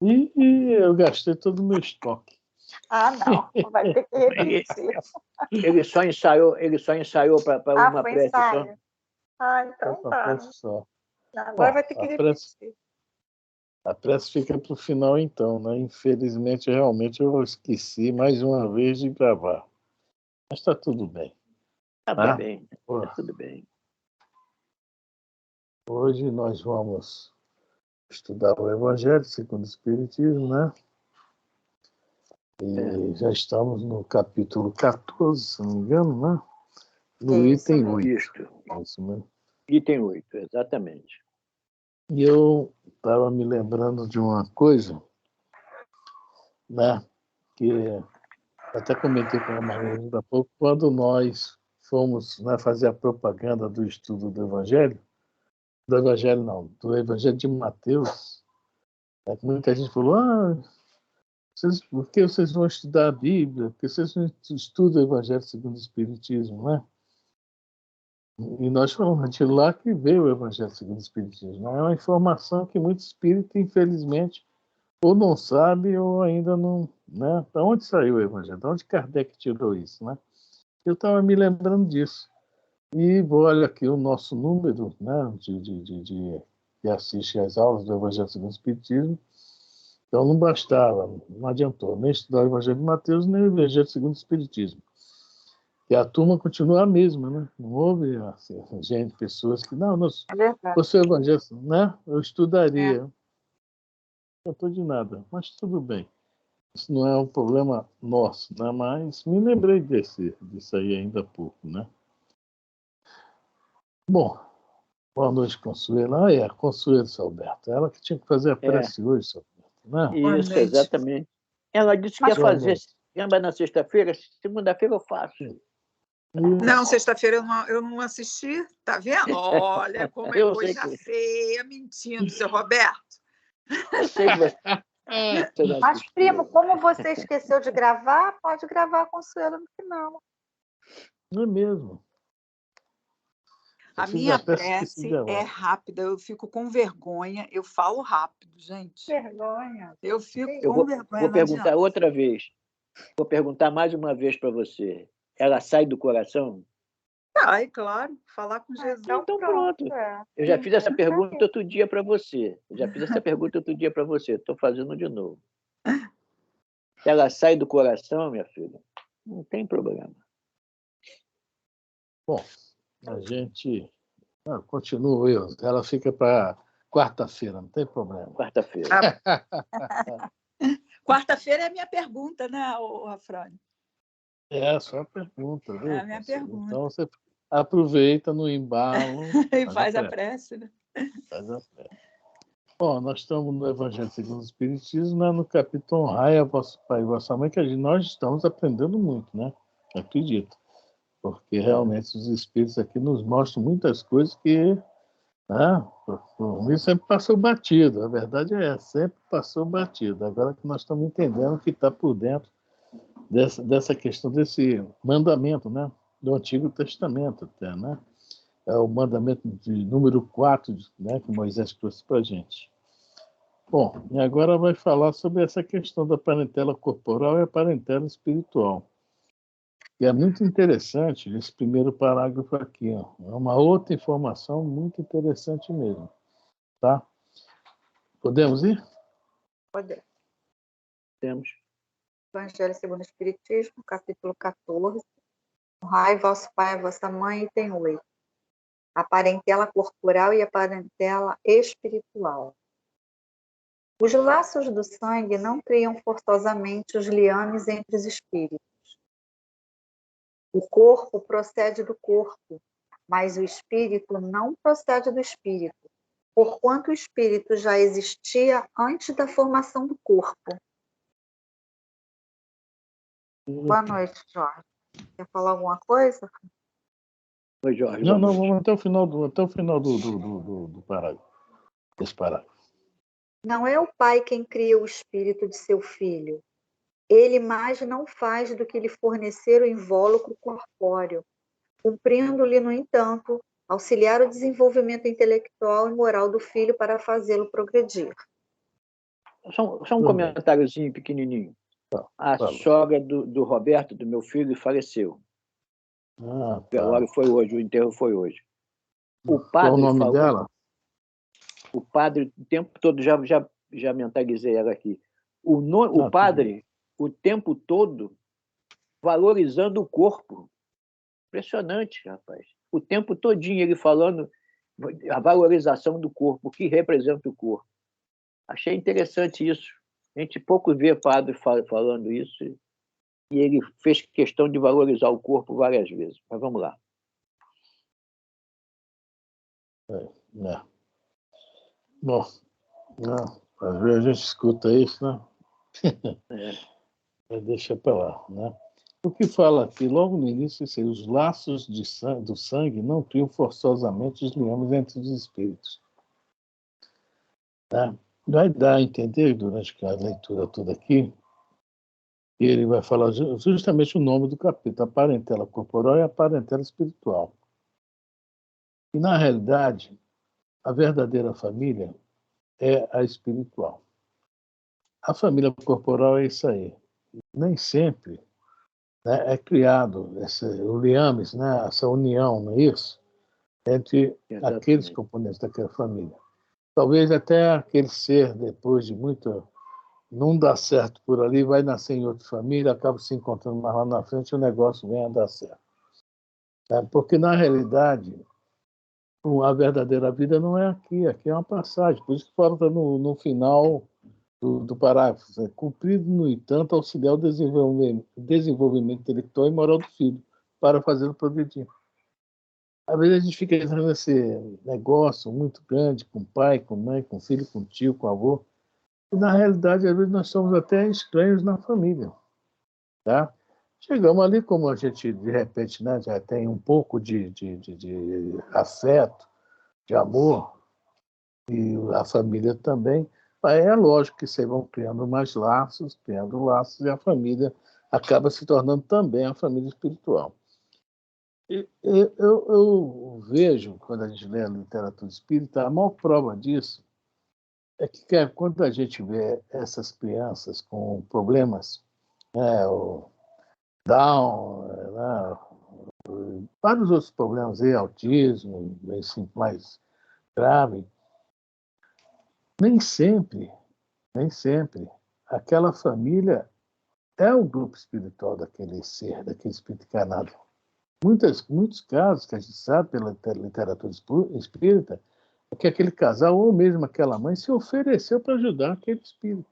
E eu gastei todo o meu estoque. Ah, não. Vai ter que repetir. Ele só ensaiou para uma foi prece ensaio. só. Ah, então tá. Só. Agora Bom, vai ter que repetir. A prece fica para o final, então, né? Infelizmente, realmente, eu esqueci mais uma vez de gravar. Mas está tudo bem. Tá bem. Tá tudo bem. Hoje nós vamos estudar o Evangelho segundo o Espiritismo, né? E já estamos no capítulo 14, se não me engano, né? No item 8. Isso mesmo. Item 8, exatamente. E eu estava me lembrando de uma coisa, né? Que até comentei com a Maria há pouco, quando nós fomos, né, fazer a propaganda do estudo do Evangelho de Mateus, né, muita gente falou, por que vocês vão estudar a Bíblia? Por que vocês não estudam o Evangelho segundo o Espiritismo, né? E nós falamos, de lá que veio o Evangelho segundo o Espiritismo. É uma informação que muito espírita, infelizmente, ou não sabe ou ainda não... Né? Para onde saiu o Evangelho? De onde Kardec tirou isso, né? Eu estava me lembrando disso. E olha aqui o nosso número, né, que assiste às aulas do Evangelho segundo o Espiritismo. Então não bastava, não adiantou nem estudar o Evangelho de Mateus, nem o Evangelho segundo o Espiritismo. E a turma continua a mesma, né? Não houve assim, gente, pessoas que, não, fosse o Evangelho, né? Eu estudaria. Não adiantou de nada, mas tudo bem. Isso não é um problema nosso, né? Mas me lembrei disso aí ainda há pouco, né? Bom, boa noite, Consuelo. Consuelo Salberto. Ela que tinha que fazer a prece hoje, Salberto, né? Isso, exatamente. Ela disse que ia fazer. Lembra na sexta-feira? Segunda-feira eu faço. Não, sexta-feira eu não assisti. Tá vendo? Olha como é coisa feia, mentindo, seu Roberto. Eu sei que você... Mas, primo, como você esqueceu de gravar, pode gravar a Consuelo no final. Não é mesmo? A minha prece é rápida, eu fico com vergonha, eu falo rápido, gente. Vergonha. Eu fico com vergonha. Vou perguntar outra vez. Vou perguntar mais uma vez para você. Ela sai do coração? Sai, claro. Falar com Jesus. Então pronto. Eu já fiz essa pergunta outro dia para você. Estou fazendo de novo. Se ela sai do coração, minha filha, não tem problema. Bom, a gente continua eu. Ela fica para quarta-feira, não tem problema. Quarta-feira. Quarta-feira é a minha pergunta, né, Afrânio? É a sua pergunta, viu? É a minha pergunta. Então você aproveita no embalo e faz a prece, né? Faz a prece. Bom, nós estamos no Evangelho segundo o Espiritismo, né, no capítulo Honrai a vosso pai e vossa mãe, que nós estamos aprendendo muito, né? Acredito. Porque realmente os espíritos aqui nos mostram muitas coisas que, né, por mim sempre passou batido. A verdade é essa, sempre passou batido. Agora que nós estamos entendendo que está por dentro dessa questão desse mandamento, né, do Antigo Testamento até, né? É o mandamento de número 4, né, que Moisés trouxe para a gente. Bom, e agora vai falar sobre essa questão da parentela corporal e a parentela espiritual. E é muito interessante esse primeiro parágrafo aqui. Ó. É uma outra informação muito interessante mesmo. Tá? Podemos ir? Podemos. Temos. Evangelho segundo o Espiritismo, capítulo 14. Honrai vosso pai e vossa mãe, item 8. A parentela corporal e a parentela espiritual. Os laços do sangue não criam forçosamente os liames entre os espíritos. O corpo procede do corpo, mas o espírito não procede do espírito, porquanto o espírito já existia antes da formação do corpo. Boa noite, Jorge. Quer falar alguma coisa? Oi, Jorge. Não, vamos até o final do parágrafo. Desse parágrafo. Não é o pai quem cria o espírito de seu filho. Ele mais não faz do que lhe fornecer o invólucro corpóreo, cumprindo-lhe, no entanto, auxiliar o desenvolvimento intelectual e moral do filho para fazê-lo progredir. Só um comentáriozinho pequenininho. A sogra do Roberto, do meu filho, faleceu. O velório foi hoje, o enterro foi hoje. O padre qual o nome dela? O padre, o tempo todo, já mentalizei ela aqui. O padre, o tempo todo, valorizando o corpo. Impressionante, rapaz. O tempo todinho ele falando a valorização do corpo, o que representa o corpo. Achei interessante isso. A gente pouco vê padre falando isso, e ele fez questão de valorizar o corpo várias vezes. Mas vamos lá. Bom, às vezes a gente escuta isso, né? Deixa para lá, né? O que fala aqui, logo no início, os laços do sangue não criam forçosamente os liames entre os espíritos. Tá? Vai dar a entender, durante a leitura toda aqui, que ele vai falar justamente o nome do capítulo, a parentela corporal e a parentela espiritual. E, na realidade, a verdadeira família é a espiritual. A família corporal é isso aí. Nem sempre, né, é criado o liames, né, essa união, não é isso? Entre aqueles componentes daquela família. Talvez até aquele ser, depois de muito, não dá certo por ali, vai nascer em outra família, acaba se encontrando mais lá na frente e o negócio vem a dar certo. Porque, na realidade, a verdadeira vida não é aqui é uma passagem. Por isso que fala no final do parágrafo, cumprido, no entanto, auxiliar o desenvolvimento intelectual e moral do filho, para fazê-lo progredir. Às vezes a gente fica nesse negócio muito grande com pai, com mãe, com filho, com tio, com avô, e na realidade, às vezes nós somos até estranhos na família. Tá? Chegamos ali, como a gente, de repente, né, já tem um pouco de afeto, de amor, e a família também. Aí é lógico que vocês vão criando mais laços, e a família acaba se tornando também a família espiritual. Eu vejo, quando a gente lê a literatura espírita, a maior prova disso é que quando a gente vê essas crianças com problemas, o Down, vários outros problemas, autismo, assim, mais grave, nem sempre, aquela família é o grupo espiritual daquele ser, daquele espírito encarnado. Muitos casos que a gente sabe pela literatura espírita é que aquele casal, ou mesmo aquela mãe, se ofereceu para ajudar aquele espírito.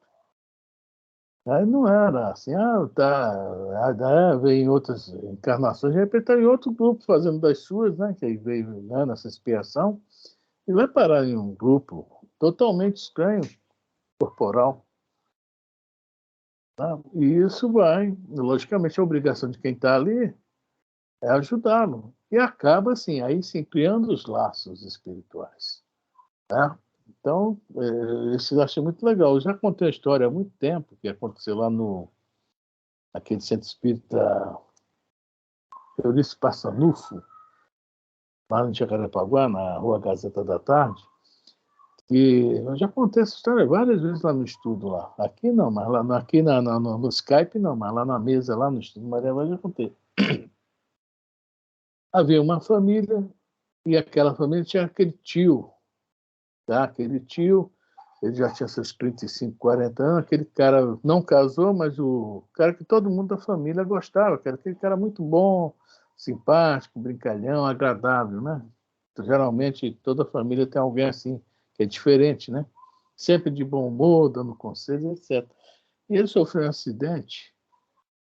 Aí não era assim, veio em outras encarnações, de repente está em outro grupo fazendo das suas, né, que aí veio, né, nessa expiação, e vai parar em um grupo totalmente estranho, corporal. Tá? E isso vai, logicamente, a obrigação de quem está ali é ajudá-lo. E acaba, assim, aí sim, criando os laços espirituais. Né? Então, isso eu achei muito legal. Eu já contei a história há muito tempo, que aconteceu lá naquele centro espírita Eurício Passanufo, lá em Jacarepaguá, na Rua Gazeta da Tarde, e eu já contei essa história várias vezes lá no estudo lá. Aqui não, mas lá aqui no Skype não, mas lá na mesa, lá no estudo Maria Vaz, eu já contei. Havia uma família e aquela família tinha aquele tio, tá? Aquele tio, ele já tinha seus 35, 40 anos, aquele cara não casou, mas o cara que todo mundo da família gostava, que era aquele cara muito bom, simpático, brincalhão, agradável, né? Geralmente toda família tem alguém assim, que é diferente, né? Sempre de bom humor, dando conselhos, etc. E ele sofreu um acidente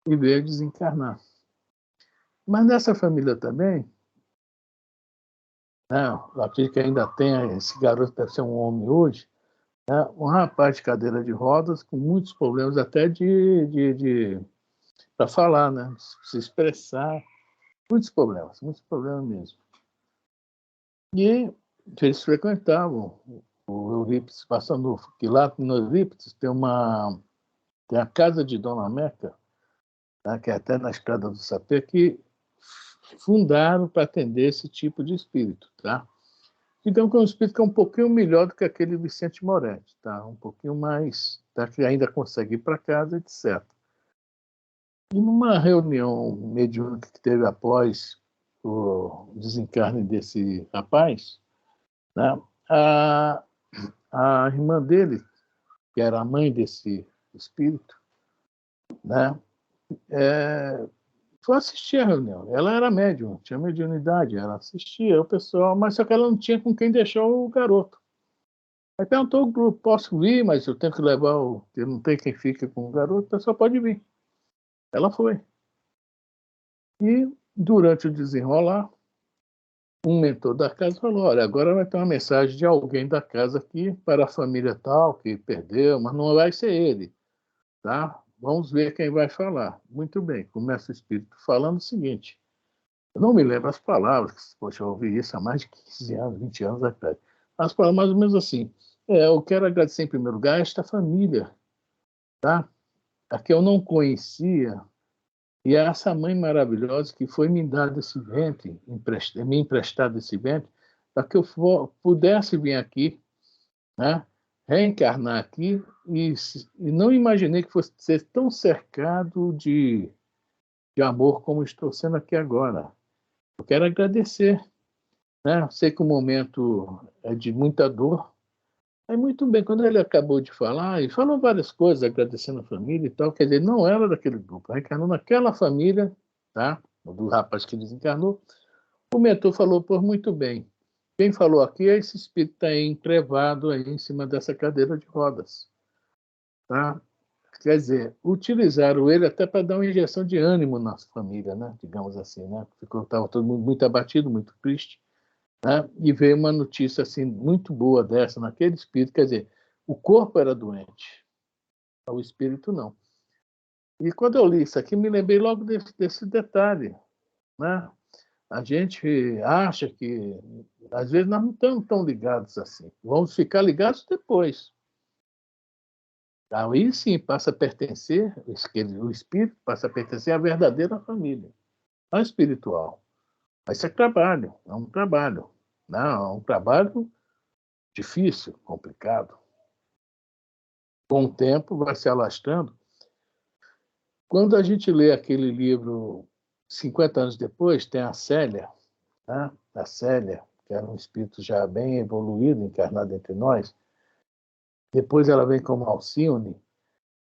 e veio desencarnar. Mas nessa família também, né, eu acredito que ainda tem, esse garoto deve ser um homem hoje, né, um rapaz de cadeira de rodas com muitos problemas até para falar, né, se expressar, muitos problemas mesmo. E eles frequentavam o Eurípides Passanufo, que lá no Eurípides tem a casa de Dona Meca, né, que é até na Estrada do Sapé, que fundaram para atender esse tipo de espírito, tá? Então, é um espírito que é um pouquinho melhor do que aquele Vicente Moretti, tá? Um pouquinho mais, tá? Que ainda consegue ir para casa, etc. E numa reunião mediúnica que teve após o desencarne desse rapaz, né? A irmã dele, que era a mãe desse espírito, né? Foi assistir a reunião. Ela era médium, tinha mediunidade, ela assistia o pessoal, mas só que ela não tinha com quem deixar o garoto. Aí perguntou ao grupo, posso vir, mas eu tenho que levar o... Eu não tenho quem fica com o garoto, o pessoal pode vir. Ela foi. E, durante o desenrolar, um mentor da casa falou, olha, agora vai ter uma mensagem de alguém da casa aqui para a família tal, que perdeu, mas não vai ser ele, tá? Vamos ver quem vai falar. Muito bem, começa o espírito falando o seguinte, eu não me lembro as palavras, poxa, eu ouvi isso há mais de 15 anos, 20 anos atrás. As palavras mais ou menos assim, eu quero agradecer em primeiro lugar a esta família, tá? A que eu não conhecia, e essa mãe maravilhosa que foi me dado esse ventre, me emprestado esse ventre, para que eu pudesse vir aqui, né, reencarnar aqui, e não imaginei que fosse ser tão cercado de amor como estou sendo aqui agora. Eu quero agradecer. Né? Sei que o momento é de muita dor. Aí, muito bem, quando ele acabou de falar, e falou várias coisas, agradecendo a família e tal, quer dizer, não era daquele grupo, reencarnou naquela família, tá? Do rapaz que desencarnou. O mentor falou, por muito bem, quem falou aqui é esse espírito que está encrevado aí em cima dessa cadeira de rodas. Tá? Quer dizer, utilizaram ele até para dar uma injeção de ânimo na família, né? Digamos assim, né? Estava todo mundo muito abatido, muito triste. Né? E veio uma notícia assim muito boa dessa naquele espírito, quer dizer, o corpo era doente, o espírito não. E quando eu li isso aqui, me lembrei logo desse detalhe, né? A gente acha que às vezes nós não estamos tão ligados assim, vamos ficar ligados depois. Aí sim passa a pertencer, o espírito passa a pertencer à verdadeira família, à espiritual. Mas isso é trabalho, é um trabalho, não, é um trabalho difícil, complicado. Com o tempo vai se alastrando. Quando a gente lê aquele livro 50 anos depois, tem a Célia, né? A Célia, que era um espírito já bem evoluído, encarnado entre nós. Depois ela vem como Alcione.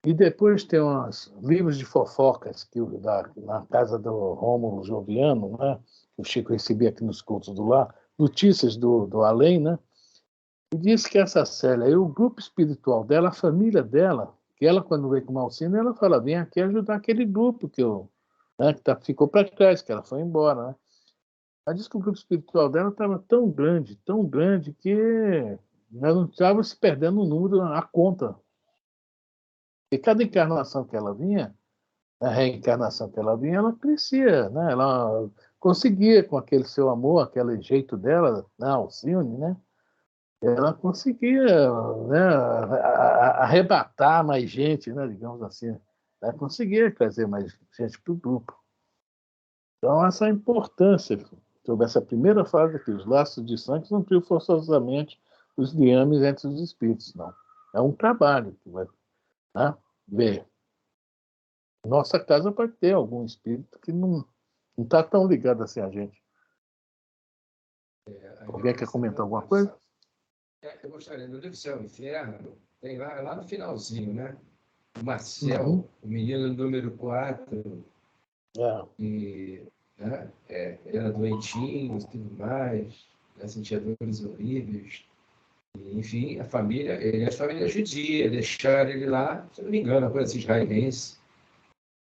E depois tem uns livros de fofocas que na casa do Rômulo Joviano, né? Que o Chico recebia aqui nos cultos do lar, notícias do além, né? E diz que essa Célia, e o grupo espiritual dela, a família dela, que ela, quando veio com o Alcino, ela fala, vem aqui ajudar aquele grupo que ficou para trás, que ela foi embora. Né? Ela disse que o grupo espiritual dela estava tão grande, que ela não estava se perdendo o número, a conta. E cada encarnação que ela vinha, a reencarnação que ela vinha, ela crescia, né? Ela conseguia, com aquele seu amor, aquele jeito dela, Alcione, né? Ela conseguia, né, arrebatar mais gente, né, digamos assim. Ela conseguia trazer mais gente para o grupo. Então, essa é a importância sobre essa primeira fase aqui. Os laços de sangue não criam forçosamente os liames entre os espíritos, não. É um trabalho que vai, né, ver. Nossa casa pode ter algum espírito que não está tão ligado assim a gente. Alguém quer comentar alguma coisa? Eu gostaria do livro Céu e Inferno, tem lá no finalzinho, né? O Marcel, o menino número 4, que né, era doentinho e tudo mais, né, sentia dores horríveis. E, enfim, a família, ele é família judia, deixaram ele lá, se não me engano, uma coisa israelense.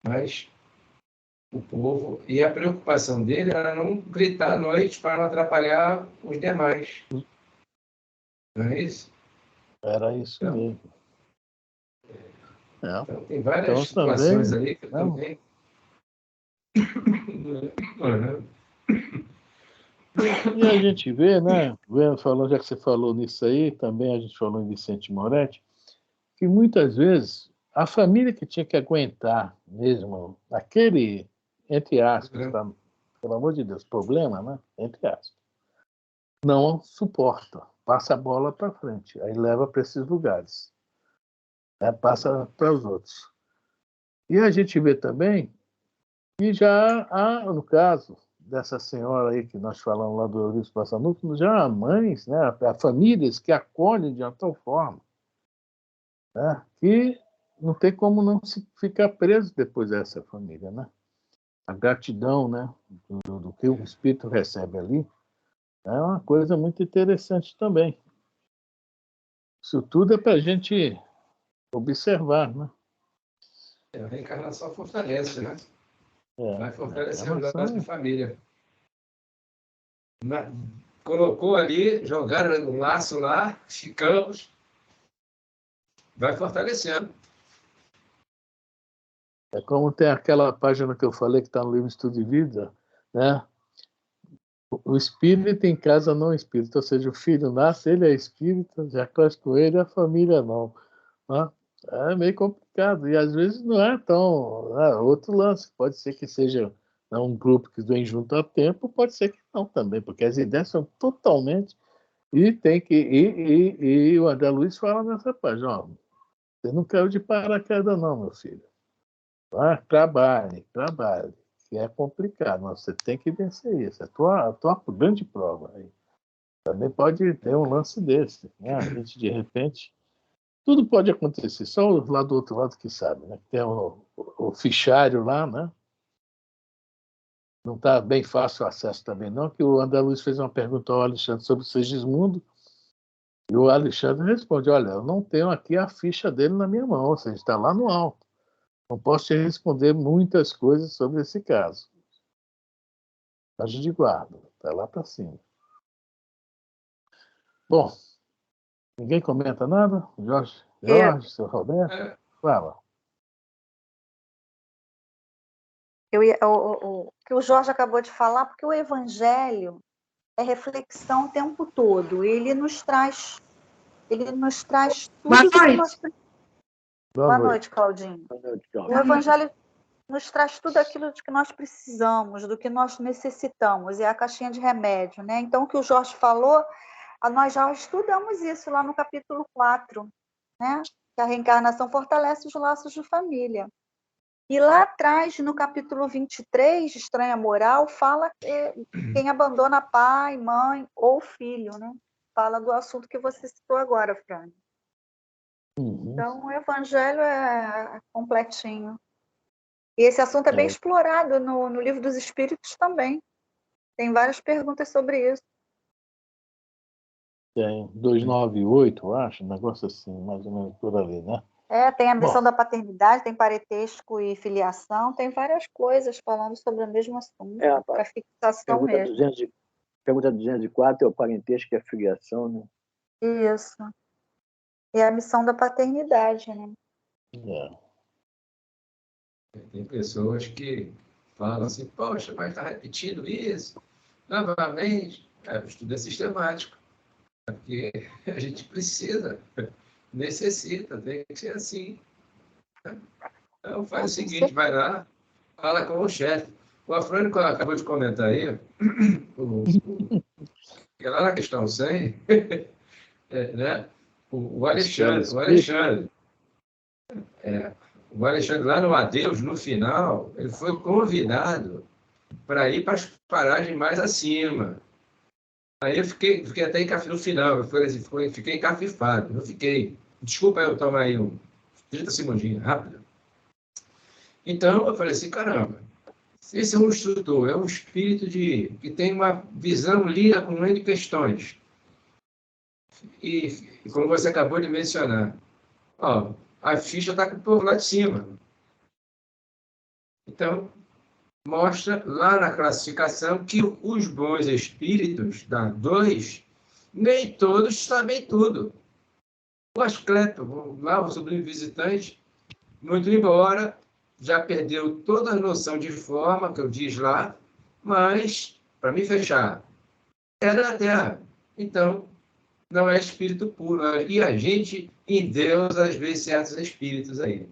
Mas o povo, e a preocupação dele era não gritar à noite para não atrapalhar os demais. Não é isso? Era isso então, mesmo. Então, tem várias situações também, ali que eu também... E a gente vê, né? Já que você falou nisso aí, também a gente falou em Vicente Moretti, que muitas vezes a família que tinha que aguentar mesmo aquele, entre aspas, tá? Pelo amor de Deus, problema, né? Entre aspas. não suporta, passa a bola para frente, aí leva para esses lugares, né? Passa para os outros. E a gente vê também que já há, no caso dessa senhora aí que nós falamos lá do Eurípides Passanufo, já há mães, né, há famílias que acolhem de uma tal forma, né, que não tem como não se ficar preso depois dessa família, né? A gratidão, né, do que o espírito recebe ali é uma coisa muito interessante também. Isso tudo é para a gente observar, né? A reencarnação fortalece, né? Vai fortalecer o laço de família. Colocou ali, jogaram o laço lá, ficamos. Vai fortalecendo. É como tem aquela página que eu falei que está no livro Estudo de Vida, né? O espírito em casa não é espírito, ou seja, o filho nasce, ele é espírita, já cresce com ele, a família não. Né? É meio complicado, e às vezes não é tão... outro lance, pode ser que seja um grupo que vem junto há tempo, pode ser que não também, porque as ideias são totalmente... E tem que... E o André Luiz fala nessa página, ó, você não caiu de paraquedas não, meu filho. Trabalhe, que é complicado, mas você tem que vencer isso. É a tua grande prova. Aí. Também pode ter um lance desse. Né? A gente, de repente, tudo pode acontecer, só lá do outro lado que sabe. Né? Tem o fichário lá, né? Não está bem fácil o acesso também, não, que o André Luiz fez uma pergunta ao Alexandre sobre o Segismundo, e o Alexandre responde, olha, eu não tenho aqui a ficha dele na minha mão, ou seja, está lá no alto. Não posso te responder muitas coisas sobre esse caso. Anjo de guarda, está lá para cima. Bom, ninguém comenta nada? Jorge, seu Roberto? Fala. O que o Jorge acabou de falar, porque o Evangelho é reflexão o tempo todo. Ele nos traz tudo que nós precisamos. Boa noite, Claudinho. O Evangelho nos traz tudo aquilo de que nós precisamos, do que nós necessitamos, é a caixinha de remédio, né? Então, o que o Jorge falou, nós já estudamos isso lá no capítulo 4, né? Que a reencarnação fortalece os laços de família. E lá atrás, no capítulo 23, Estranha Moral, fala que quem abandona pai, mãe ou filho, né? Fala do assunto que você citou agora, Fran. Então, o Evangelho é completinho. E esse assunto é bem explorado no Livro dos Espíritos também. Tem várias perguntas sobre isso. Tem 298, eu acho, um negócio assim, mais ou menos por ali, né? Tem a missão da paternidade, tem parentesco e filiação, tem várias coisas falando sobre o mesmo assunto, para fixação mesmo. Pergunta 204 é o parentesco e a filiação, né? Isso. E a missão da paternidade, né? Tem pessoas que falam assim, poxa, mas está repetindo isso novamente. O estudo é sistemático, porque a gente precisa, necessita, tem que ser assim. Então faz o seguinte, vai lá, fala com o chefe. O Afrânio acabou de comentar aí, que lá na questão 100, né? O Alexandre, lá no Adeus, no final, ele foi convidado para ir para as paragens mais acima. Aí eu fiquei até no final, fiquei encafifado. Desculpa eu tomar aí 30 segundinhos, rápido. Então, eu falei assim, caramba, esse é um instrutor, é um espírito que tem uma visão lida com N questões. E como você acabou de mencionar, a ficha está com o povo lá de cima. Então, mostra lá na classificação que os bons espíritos, da 2, nem todos sabem tudo. O Ascleto, lá o sobrinho visitante, muito embora já perdeu toda a noção de forma, que eu diz lá, mas, para me fechar, é da Terra. Então, não é espírito puro. E a gente, em Deus, às vezes, certos espíritos aí.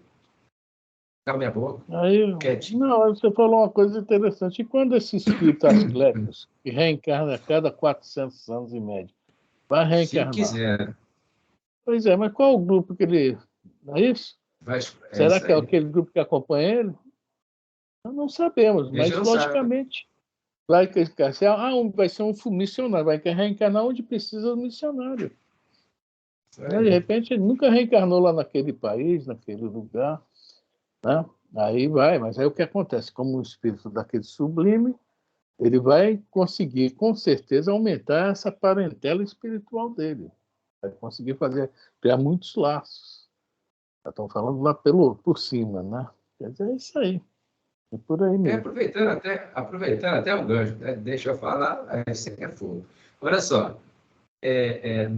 Cala minha boca. Aí, Quietinho. não, você falou uma coisa interessante. E quando esse espírito asclépios, que reencarna a cada 400 anos em média, vai Se reencarnar? quiser. Pois é, mas qual o grupo que ele... Não é isso? É Será isso que é aí. aquele grupo que acompanha ele? Nós não sabemos, A gente mas não sabe. logicamente vai ser um missionário, vai reencarnar onde precisa do missionário. Isso De aí. repente ele nunca reencarnou lá naquele país, naquele lugar, né? Aí vai, mas aí o que acontece? Como o espírito daquele sublime, ele vai conseguir, com certeza, aumentar essa parentela espiritual dele. Vai conseguir criar muitos laços. Já estão falando lá por cima, né? Quer dizer, é isso aí. É por aí mesmo. Aproveitando até o gancho, né? Deixa eu falar, isso aqui é fogo. Olha só,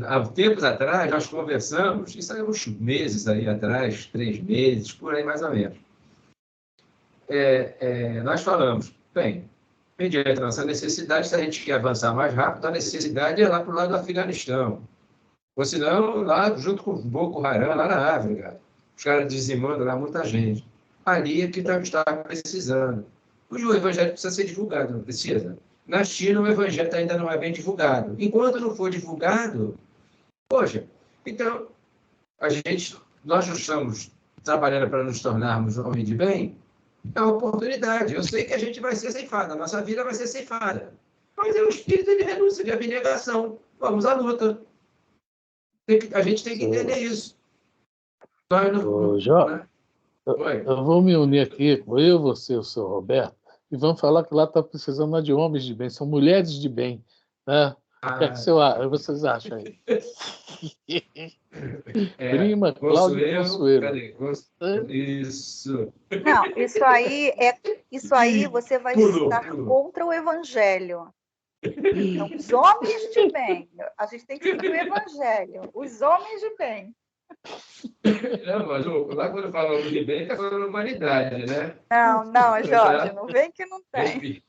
há tempos atrás nós conversamos, isso aí uns meses aí atrás, 3 meses, por aí mais ou menos. Nós falamos, bem, mediante a nossa necessidade, se a gente quer avançar mais rápido, a necessidade é lá para o lado do Afeganistão. Ou senão, lá junto com o Boko Haram, lá na África, os caras dizimando lá muita gente. Ali é que está precisando. O evangelho precisa ser divulgado, não precisa? Na China, o evangelho ainda não é bem divulgado. Enquanto não for divulgado, poxa, então, nós não estamos trabalhando para nos tornarmos homens de bem, é uma oportunidade. Eu sei que a gente vai ser ceifada, a nossa vida vai ser ceifada. Mas é o espírito de renúncia, de abnegação. Vamos à luta. A gente tem que entender isso. Jó, eu vou me unir aqui, eu, você, o seu Roberto, e vamos falar que lá está precisando de homens de bem, são mulheres de bem. Né? O que é que vocês acham aí? Prima Cláudia Consuelo. Isso. Não, isso aí você vai estar contra o evangelho. Então, os homens de bem. A gente tem que seguir o evangelho. Os homens de bem. Não, mas lá quando falamos de bem, está falando humanidade, né? Não, Jorge, não vem que não tem.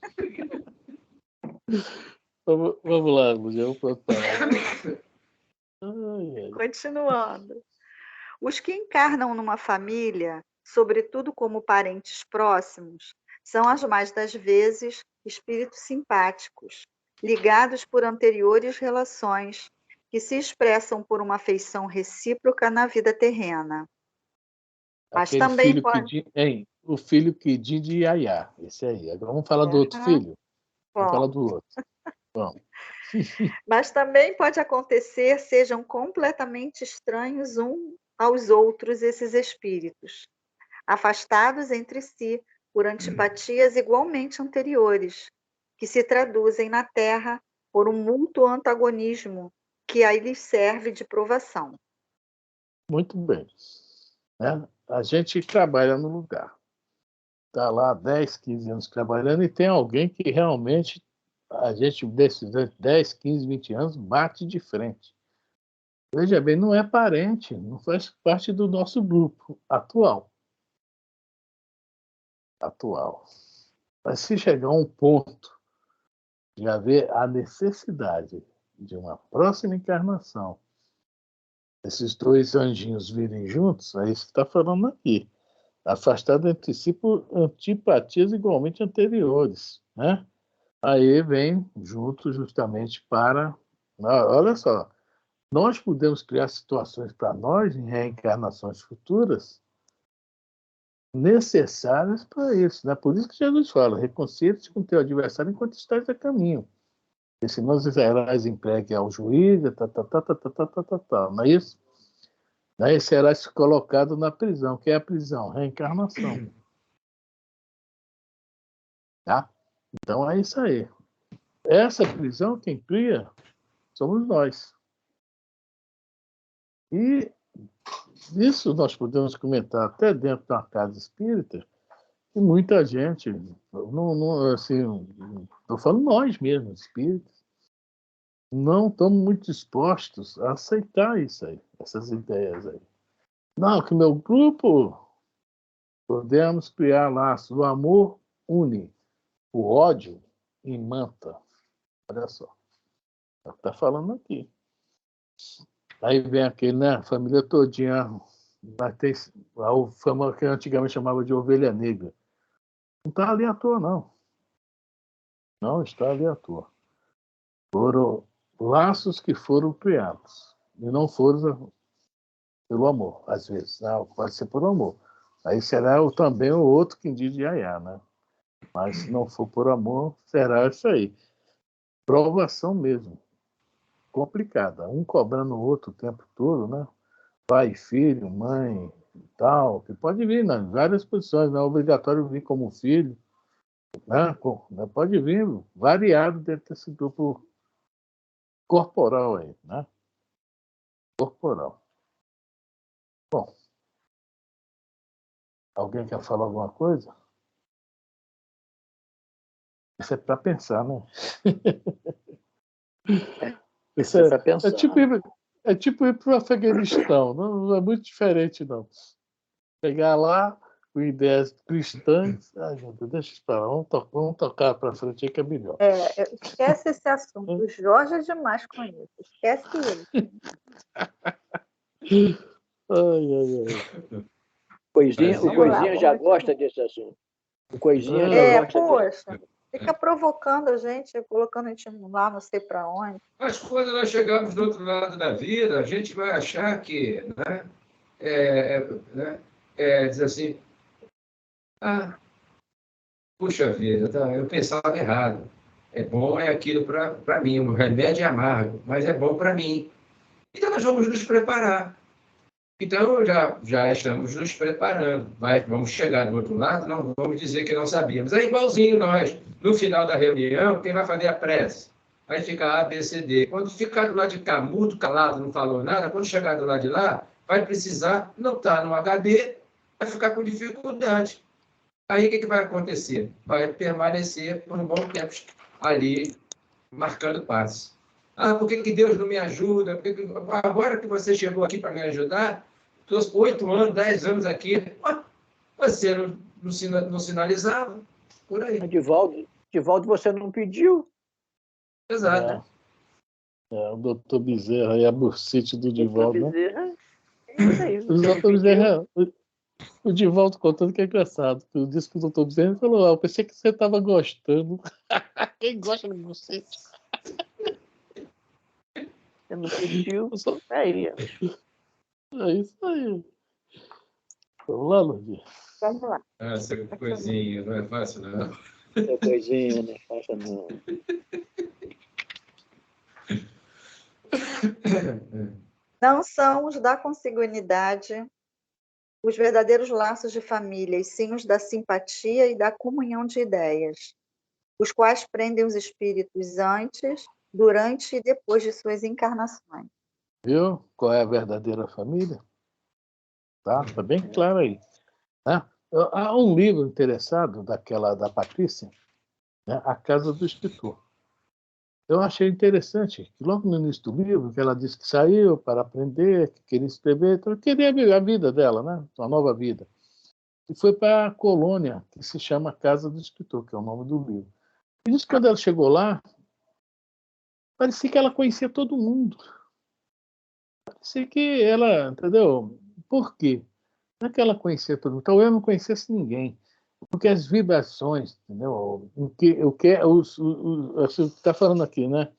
Vamos lá, Lúcia, vamos Continuando. Os que encarnam numa família, sobretudo como parentes próximos, são as mais das vezes espíritos simpáticos, ligados por anteriores relações, que se expressam por uma afeição recíproca na vida terrena. Mas aquele também filho o filho Kidim de Yaya, esse aí. Agora vamos falar do outro filho? Vamos falar do outro. Vamos. Mas também pode acontecer sejam completamente estranhos uns aos outros esses espíritos, afastados entre si por antipatias igualmente anteriores, que se traduzem na Terra por um mútuo antagonismo que aí lhes serve de provação. Muito bem. Né? A gente trabalha no lugar. Está lá 10, 15 anos trabalhando e tem alguém que realmente a gente, desses 10, 15, 20 anos, bate de frente. Veja bem, não é parente, não faz parte do nosso grupo atual. Mas se chegar a um ponto de haver a necessidade de uma próxima encarnação, esses dois anjinhos virem juntos, é isso que está falando aqui. Afastado entre si por antipatias igualmente anteriores, né? Aí vem junto justamente para... Olha só, nós podemos criar situações para nós, em reencarnações futuras, necessárias para isso, né? Por isso que Jesus fala, reconcilia-te com teu adversário enquanto estás a caminho. Porque senão serás entregue ao juiz, não é isso? Daí serás colocado na prisão. Que é a prisão? Reencarnação. Tá? Então é isso aí. Essa prisão, quem cria, somos nós. E isso nós podemos comentar até dentro da casa espírita, que muita gente, assim, estou falando nós mesmos, espíritas, não estamos muito dispostos a aceitar isso aí, essas ideias aí. Não, que meu grupo podemos criar laços. O amor une, o ódio imanta. Olha só, está falando aqui. Aí vem aquele, né? A família todinha vai ter a fama que antigamente chamava de ovelha negra. Não está ali à toa, não. Não está ali à toa. Foram laços que foram criados. E não foram pelo amor, às vezes. Não, pode ser por amor. Aí será também o outro que diz de Yaya, né? Mas se não for por amor, será isso aí. Provação mesmo. Complicada. Um cobrando o outro o tempo todo, né? Pai, filho, mãe, tal. Que pode vir, né? Em várias posições. Não é obrigatório vir como filho. Né? Pode vir variado dentro desse grupo corporal aí, né? Corporal. Bom. Alguém quer falar alguma coisa? Isso é para pensar, né? Isso é para pensar. É tipo ir para o Afeganistão. Não é muito diferente, não. Pegar lá com ideias cristãs. Ai, meu Deus, deixa eu esperar. Vamos tocar para frente aí que é melhor. Esquece esse assunto. O Jorge é demais com isso. Esquece ele. Ai. O Coisinha já gosta desse assunto. O Coisinha já gosta poxa, fica provocando a gente, colocando a gente lá não sei para onde. Mas quando nós chegamos do outro lado da vida, a gente vai achar que, diz assim, puxa vida, eu pensava errado. É bom, é aquilo para mim, o remédio é amargo, mas é bom para mim. Então nós vamos nos preparar. Então, já estamos nos preparando. Vamos chegar do outro lado, não vamos dizer que não sabíamos. É igualzinho nós. No final da reunião, quem vai fazer a prece? Vai ficar A, B, C, D. Quando ficar do lado de cá, mudo, calado, não falou nada, quando chegar do lado de lá, vai precisar, não está no HD, vai ficar com dificuldade. Aí, o que vai acontecer? Vai permanecer por um bom tempo ali, marcando passo. Por que Deus não me ajuda? Agora que você chegou aqui para me ajudar, estou 8 anos, 10 anos aqui, você não sinalizava, por aí. Divaldo, você não pediu. Exato. O doutor Bezerra e a bursite do Divaldo. Doutor Bezerra, é isso aí. O doutor Bezerra, o Divaldo contando que é engraçado. Eu disse que o doutor Bezerra falou, eu pensei que você estava gostando. Quem gosta de bursite? Você não pediu. Aí. É isso aí. Vamos lá, Lourdes. Vamos lá. Essa coisinha não é fácil, não. Essa coisinha não é fácil, não. Não são os da consanguinidade os verdadeiros laços de família, e sim os da simpatia e da comunhão de ideias, os quais prendem os espíritos antes, durante e depois de suas encarnações. Viu qual é a verdadeira família? Tá bem claro aí. Há um livro interessado da Patrícia, né? A Casa do Escritor. Eu achei interessante que logo no início do livro, que ela disse que saiu para aprender, que queria escrever, então queria viver a vida dela, né? Uma nova vida. E foi para a colônia, que se chama Casa do Escritor, que é o nome do livro. E disse que quando ela chegou lá, parecia que ela conhecia todo mundo. Parecia que ela, entendeu? Por quê? Não é que ela conhecia todo mundo, então eu não conhecesse ninguém. Porque as vibrações, entendeu? O que você está falando aqui, né?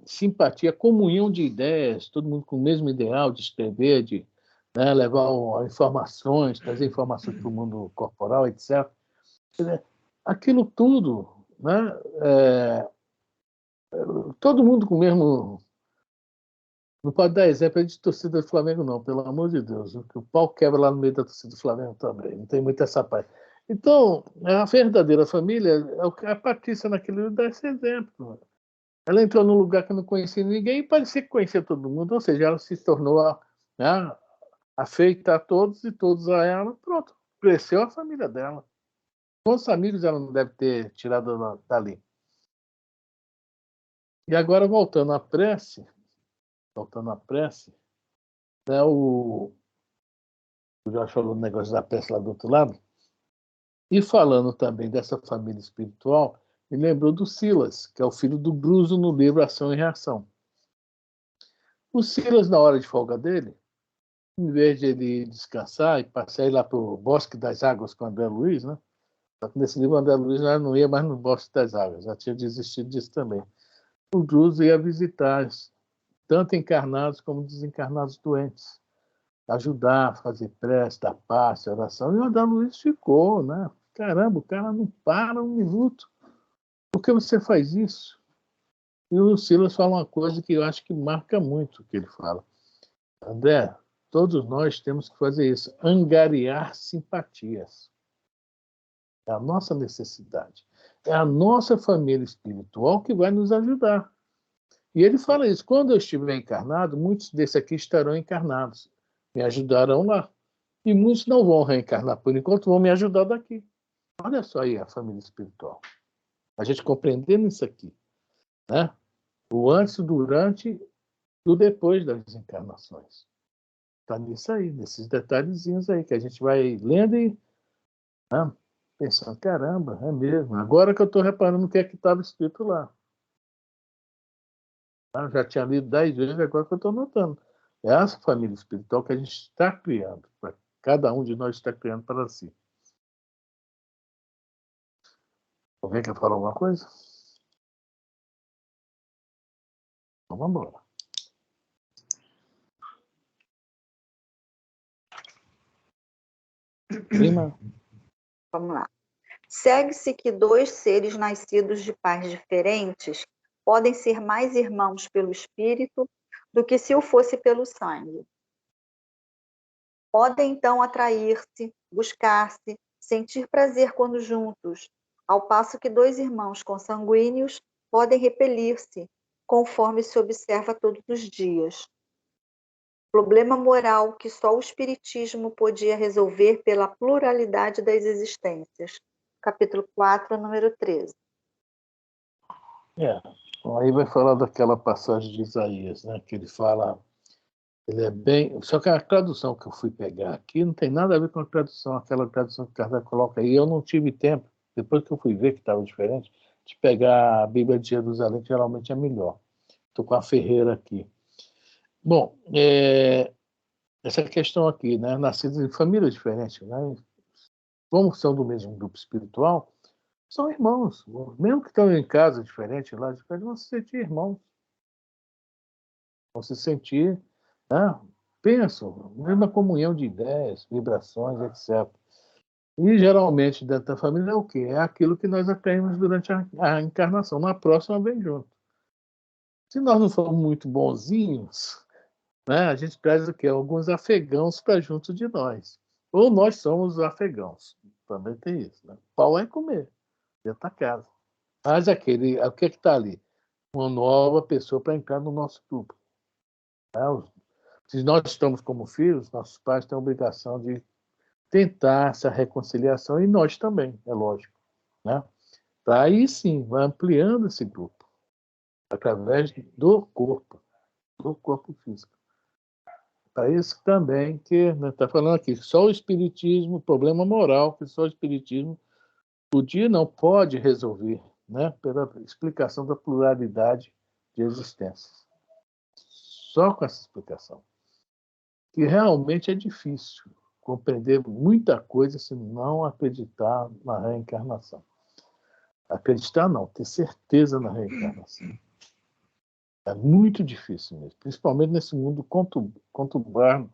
Simpatia, comunhão de ideias, todo mundo com o mesmo ideal de escrever, de levar informações, trazer informações para o mundo corporal, etc. Aquilo tudo, né? Todo mundo com o mesmo. Não pode dar exemplo de torcida do Flamengo, não, pelo amor de Deus. O pau quebra lá no meio da torcida do Flamengo também. Não tem muito essa paz. Então, a verdadeira família, a Patrícia naquele livro dá esse exemplo. Ela entrou num lugar que não conhecia ninguém e parecia que conhecia todo mundo. Ou seja, ela se tornou afeita a todos e todos a ela. Pronto, cresceu a família dela. Quantos amigos ela não deve ter tirado dali? E agora, voltando à prece, né, o Jorge falou do negócio da prece lá do outro lado, e falando também dessa família espiritual, me lembrou do Silas, que é o filho do Bruso no livro Ação e Reação. O Silas, na hora de folga dele, em vez de ele descansar e passar lá para o Bosque das Águas com André Luiz, né? Só que nesse livro, André Luiz já não ia mais no Bosque das Águas, já tinha desistido disso também. O Druso ia visitar tanto encarnados como desencarnados doentes, ajudar, fazer prece, dar passe, oração. E o André Luiz ficou, né? Caramba, o cara não para um minuto. Por que você faz isso? E o Silas fala uma coisa que eu acho que marca muito o que ele fala. André, todos nós temos que fazer isso, angariar simpatias. É a nossa necessidade. É a nossa família espiritual que vai nos ajudar. E ele fala isso. Quando eu estiver encarnado, muitos desses aqui estarão encarnados. Me ajudarão lá. E muitos não vão reencarnar por enquanto, vão me ajudar daqui. Olha só aí a família espiritual. A gente compreendendo isso aqui. Né? O antes, o durante e o depois das encarnações. Está nisso aí, nesses detalhezinhos aí, que a gente vai lendo e né, pensando, caramba, é mesmo. Agora que eu estou reparando o que é que estava escrito lá. Eu já tinha lido 10 vezes, agora que eu estou notando. É essa família espiritual que a gente está criando, cada um de nós está criando para si. Alguém quer falar alguma coisa? Então vamos embora. Prima. Vamos lá. Segue-se que dois seres nascidos de pais diferentes podem ser mais irmãos pelo espírito do que se o fosse pelo sangue. Podem então atrair-se, buscar-se, sentir prazer quando juntos, ao passo que dois irmãos consanguíneos podem repelir-se, conforme se observa todos os dias. Problema moral que só o Espiritismo podia resolver pela pluralidade das existências. Capítulo 4, número 13. Aí vai falar daquela passagem de Isaías, né, que ele fala, ele é bem... Só que a tradução que eu fui pegar aqui não tem nada a ver com a tradução, aquela tradução que o Kardec coloca aí. Eu não tive tempo, depois que eu fui ver que estava diferente, de pegar a Bíblia de Jerusalém, que geralmente é melhor. Estou com a Ferreira aqui. Bom, essa questão aqui, né, nascidos em famílias diferentes, né, como são do mesmo grupo espiritual, são irmãos. Mesmo que estão em casa diferente, lá diferente, vão se sentir irmãos. Vão se sentir, né, pensam, mesma comunhão de ideias, vibrações, etc. E geralmente dentro da família é o quê? É aquilo que nós atraímos durante a encarnação. Na próxima vem junto. Se nós não formos muito bonzinhos, né, a gente traz o quê? Alguns afegãos para junto de nós. Ou nós somos os afegãos. Também tem isso. Né? Pau é comer, dentro da casa. Mas o que está ali? Uma nova pessoa para entrar no nosso grupo. Né? Se nós estamos como filhos, nossos pais têm a obrigação de tentar essa reconciliação e nós também, é lógico. Né? Para aí sim, vai ampliando esse grupo através do corpo físico. Para isso também que está falando aqui, só o espiritismo, problema moral que só o espiritismo podia não pode resolver, né? Pela explicação da pluralidade de existências. Só com essa explicação. Que realmente é difícil compreender muita coisa se não acreditar na reencarnação. Acreditar não, ter certeza na reencarnação. É muito difícil mesmo, principalmente nesse mundo conturbado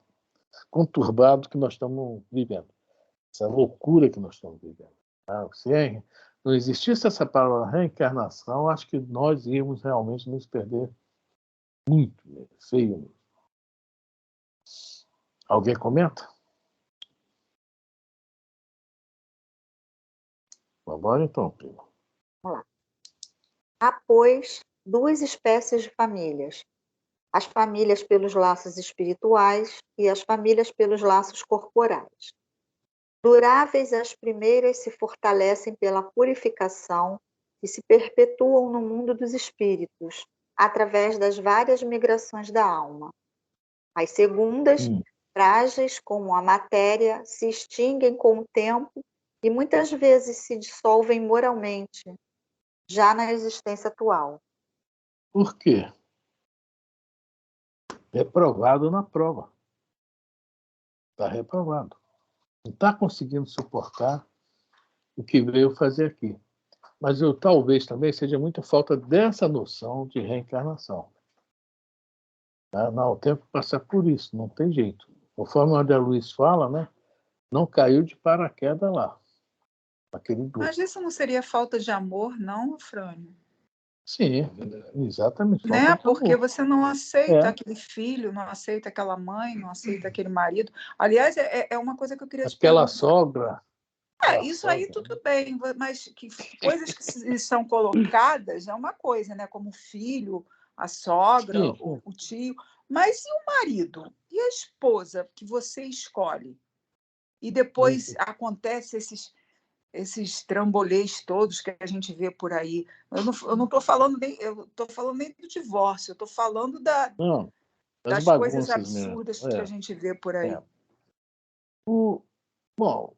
que nós estamos vivendo. Essa loucura que nós estamos vivendo. Se não existisse essa palavra reencarnação, acho que nós íamos realmente nos perder muito, feio. Alguém comenta? Vamos embora então, primo. Vamos lá. Há, pois, duas espécies de famílias. As famílias pelos laços espirituais e as famílias pelos laços corporais. Duráveis as primeiras se fortalecem pela purificação e se perpetuam no mundo dos espíritos, através das várias migrações da alma. As segundas, frágeis como a matéria, se extinguem com o tempo e muitas vezes se dissolvem moralmente, já na existência atual. Por quê? É provado na prova. Está reprovado. Não está conseguindo suportar o que veio fazer aqui. Mas talvez também seja muita falta dessa noção de reencarnação. Não, o tempo passar por isso, não tem jeito. Conforme o André Luiz fala, né, não caiu de paraquedas lá. Aquele grupo. Mas isso não seria falta de amor, não, Frânio? Sim, exatamente. Né? Porque você não aceita É. aquele filho, não aceita aquela mãe, não aceita aquele marido. Aliás, é uma coisa que eu queria te Aquela perguntar. sogra. Isso aí tudo bem, mas que coisas que são colocadas é uma coisa, né? Como o filho, a sogra, o tio. Mas e o marido? E a esposa que você escolhe? E depois acontece esses trambolês todos que a gente vê por aí. Eu não estou falando nem do divórcio, eu estou falando das coisas absurdas que a gente vê por aí. Bom,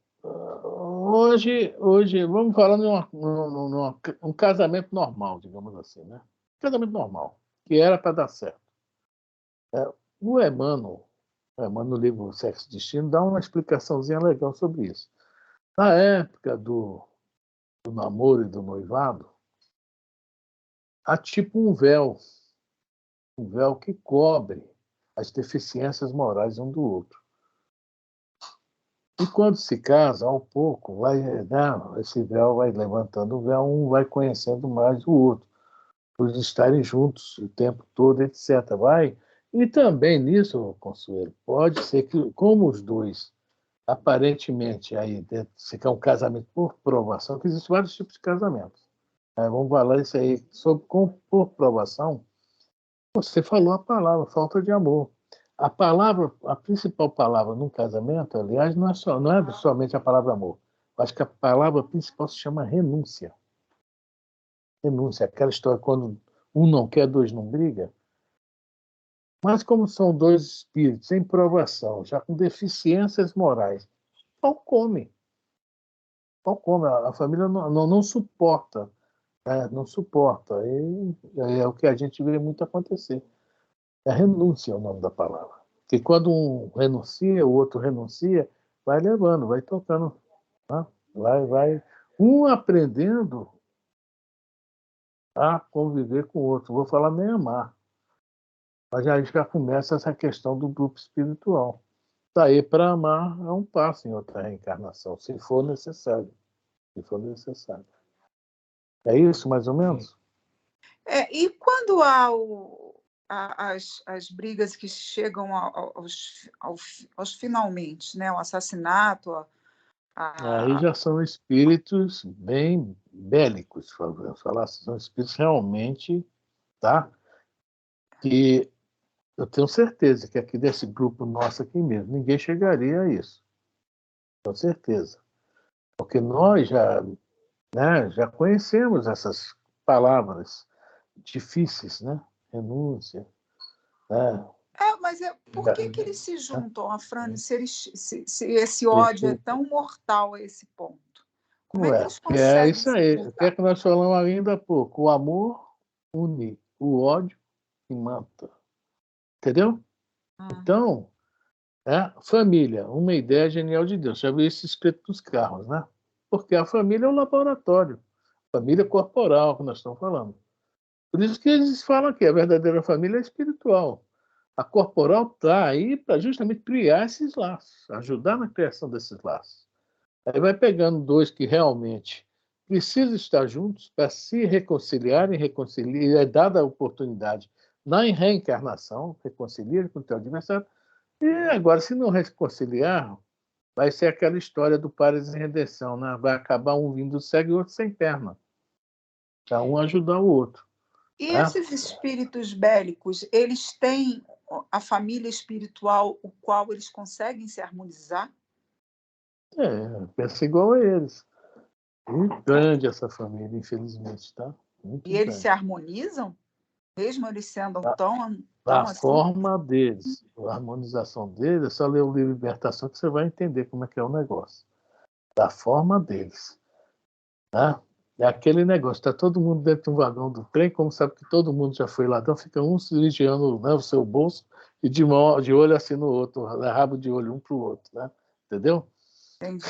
hoje vamos falar de um casamento normal, digamos assim, né? Casamento normal, que era para dar certo. O Emmanuel, no livro Sexo e Destino, dá uma explicaçãozinha legal sobre isso. Na época do namoro e do noivado, há tipo um véu que cobre as deficiências morais um do outro. E quando se casa, ao pouco, esse véu vai levantando o véu, um vai conhecendo mais o outro, por estarem juntos o tempo todo, etc. E também nisso, Consuelo, pode ser que, como os dois, aparentemente, aí, se quer um casamento por provação, que existem vários tipos de casamentos. Vamos falar isso aí sobre por provação. Você falou a palavra falta de amor. A principal palavra num casamento, aliás, não é somente a palavra amor. Acho que a palavra principal se chama renúncia. Renúncia, aquela história quando um não quer, dois não briga. Mas como são dois espíritos em provação, já com deficiências morais, pau come. Pau come. A família não suporta. Não suporta. E é o que a gente vê muito acontecer. Renúncia é o nome da palavra. Porque quando um renuncia, o outro renuncia, vai levando, vai tocando. Tá? Vai um aprendendo a conviver com o outro. Vou falar nem amar. Mas aí já começa essa questão do grupo espiritual. Daí para amar é um passo em outra reencarnação, se for necessário. Se for necessário. É isso, mais ou menos? E quando há as brigas que chegam aos finalmente, né? O assassinato. Aí já são espíritos bem bélicos, falar, são espíritos realmente, tá? Que eu tenho certeza que aqui desse grupo nosso aqui mesmo, ninguém chegaria a isso. Com certeza. Porque nós já conhecemos essas palavras difíceis, né? Renúncia. Né? Mas por que eles se juntam, Afrânio, se esse ódio é tão mortal a esse ponto? Como é que eles conseguem? É isso aí. O que é que nós falamos ainda há pouco? O amor une, o ódio que mata. Entendeu? Então, família, uma ideia genial de Deus. Já viu isso escrito nos carros, né? Porque a família é um laboratório. Família corporal, que nós estamos falando. Por isso que eles falam que a verdadeira família é espiritual. A corporal está aí para justamente criar esses laços, ajudar na criação desses laços. Aí vai pegando dois que realmente precisam estar juntos para se reconciliarem, é dada a oportunidade na reencarnação, reconciliar com o teu adversário. E agora, se não reconciliar, vai ser aquela história do pares em redenção, né? Vai acabar um vindo cego e o outro sem perna. Para um ajudar o outro. E esses espíritos bélicos, eles têm a família espiritual, o qual eles conseguem se harmonizar? Pensa igual a eles. Muito grande essa família, infelizmente, tá? Muito grande. Eles se harmonizam? Mesmo eles sendo tão a forma deles, a harmonização deles, é só ler o livro Libertação que você vai entender como é que é o negócio. Da forma deles. Tá? É aquele negócio, está todo mundo dentro de um vagão do trem, como sabe que todo mundo já foi ladrão, fica um se vigiando, né, o seu bolso e de olho assim no outro, rabo de olho um para o outro, né? Entendeu? Entendi.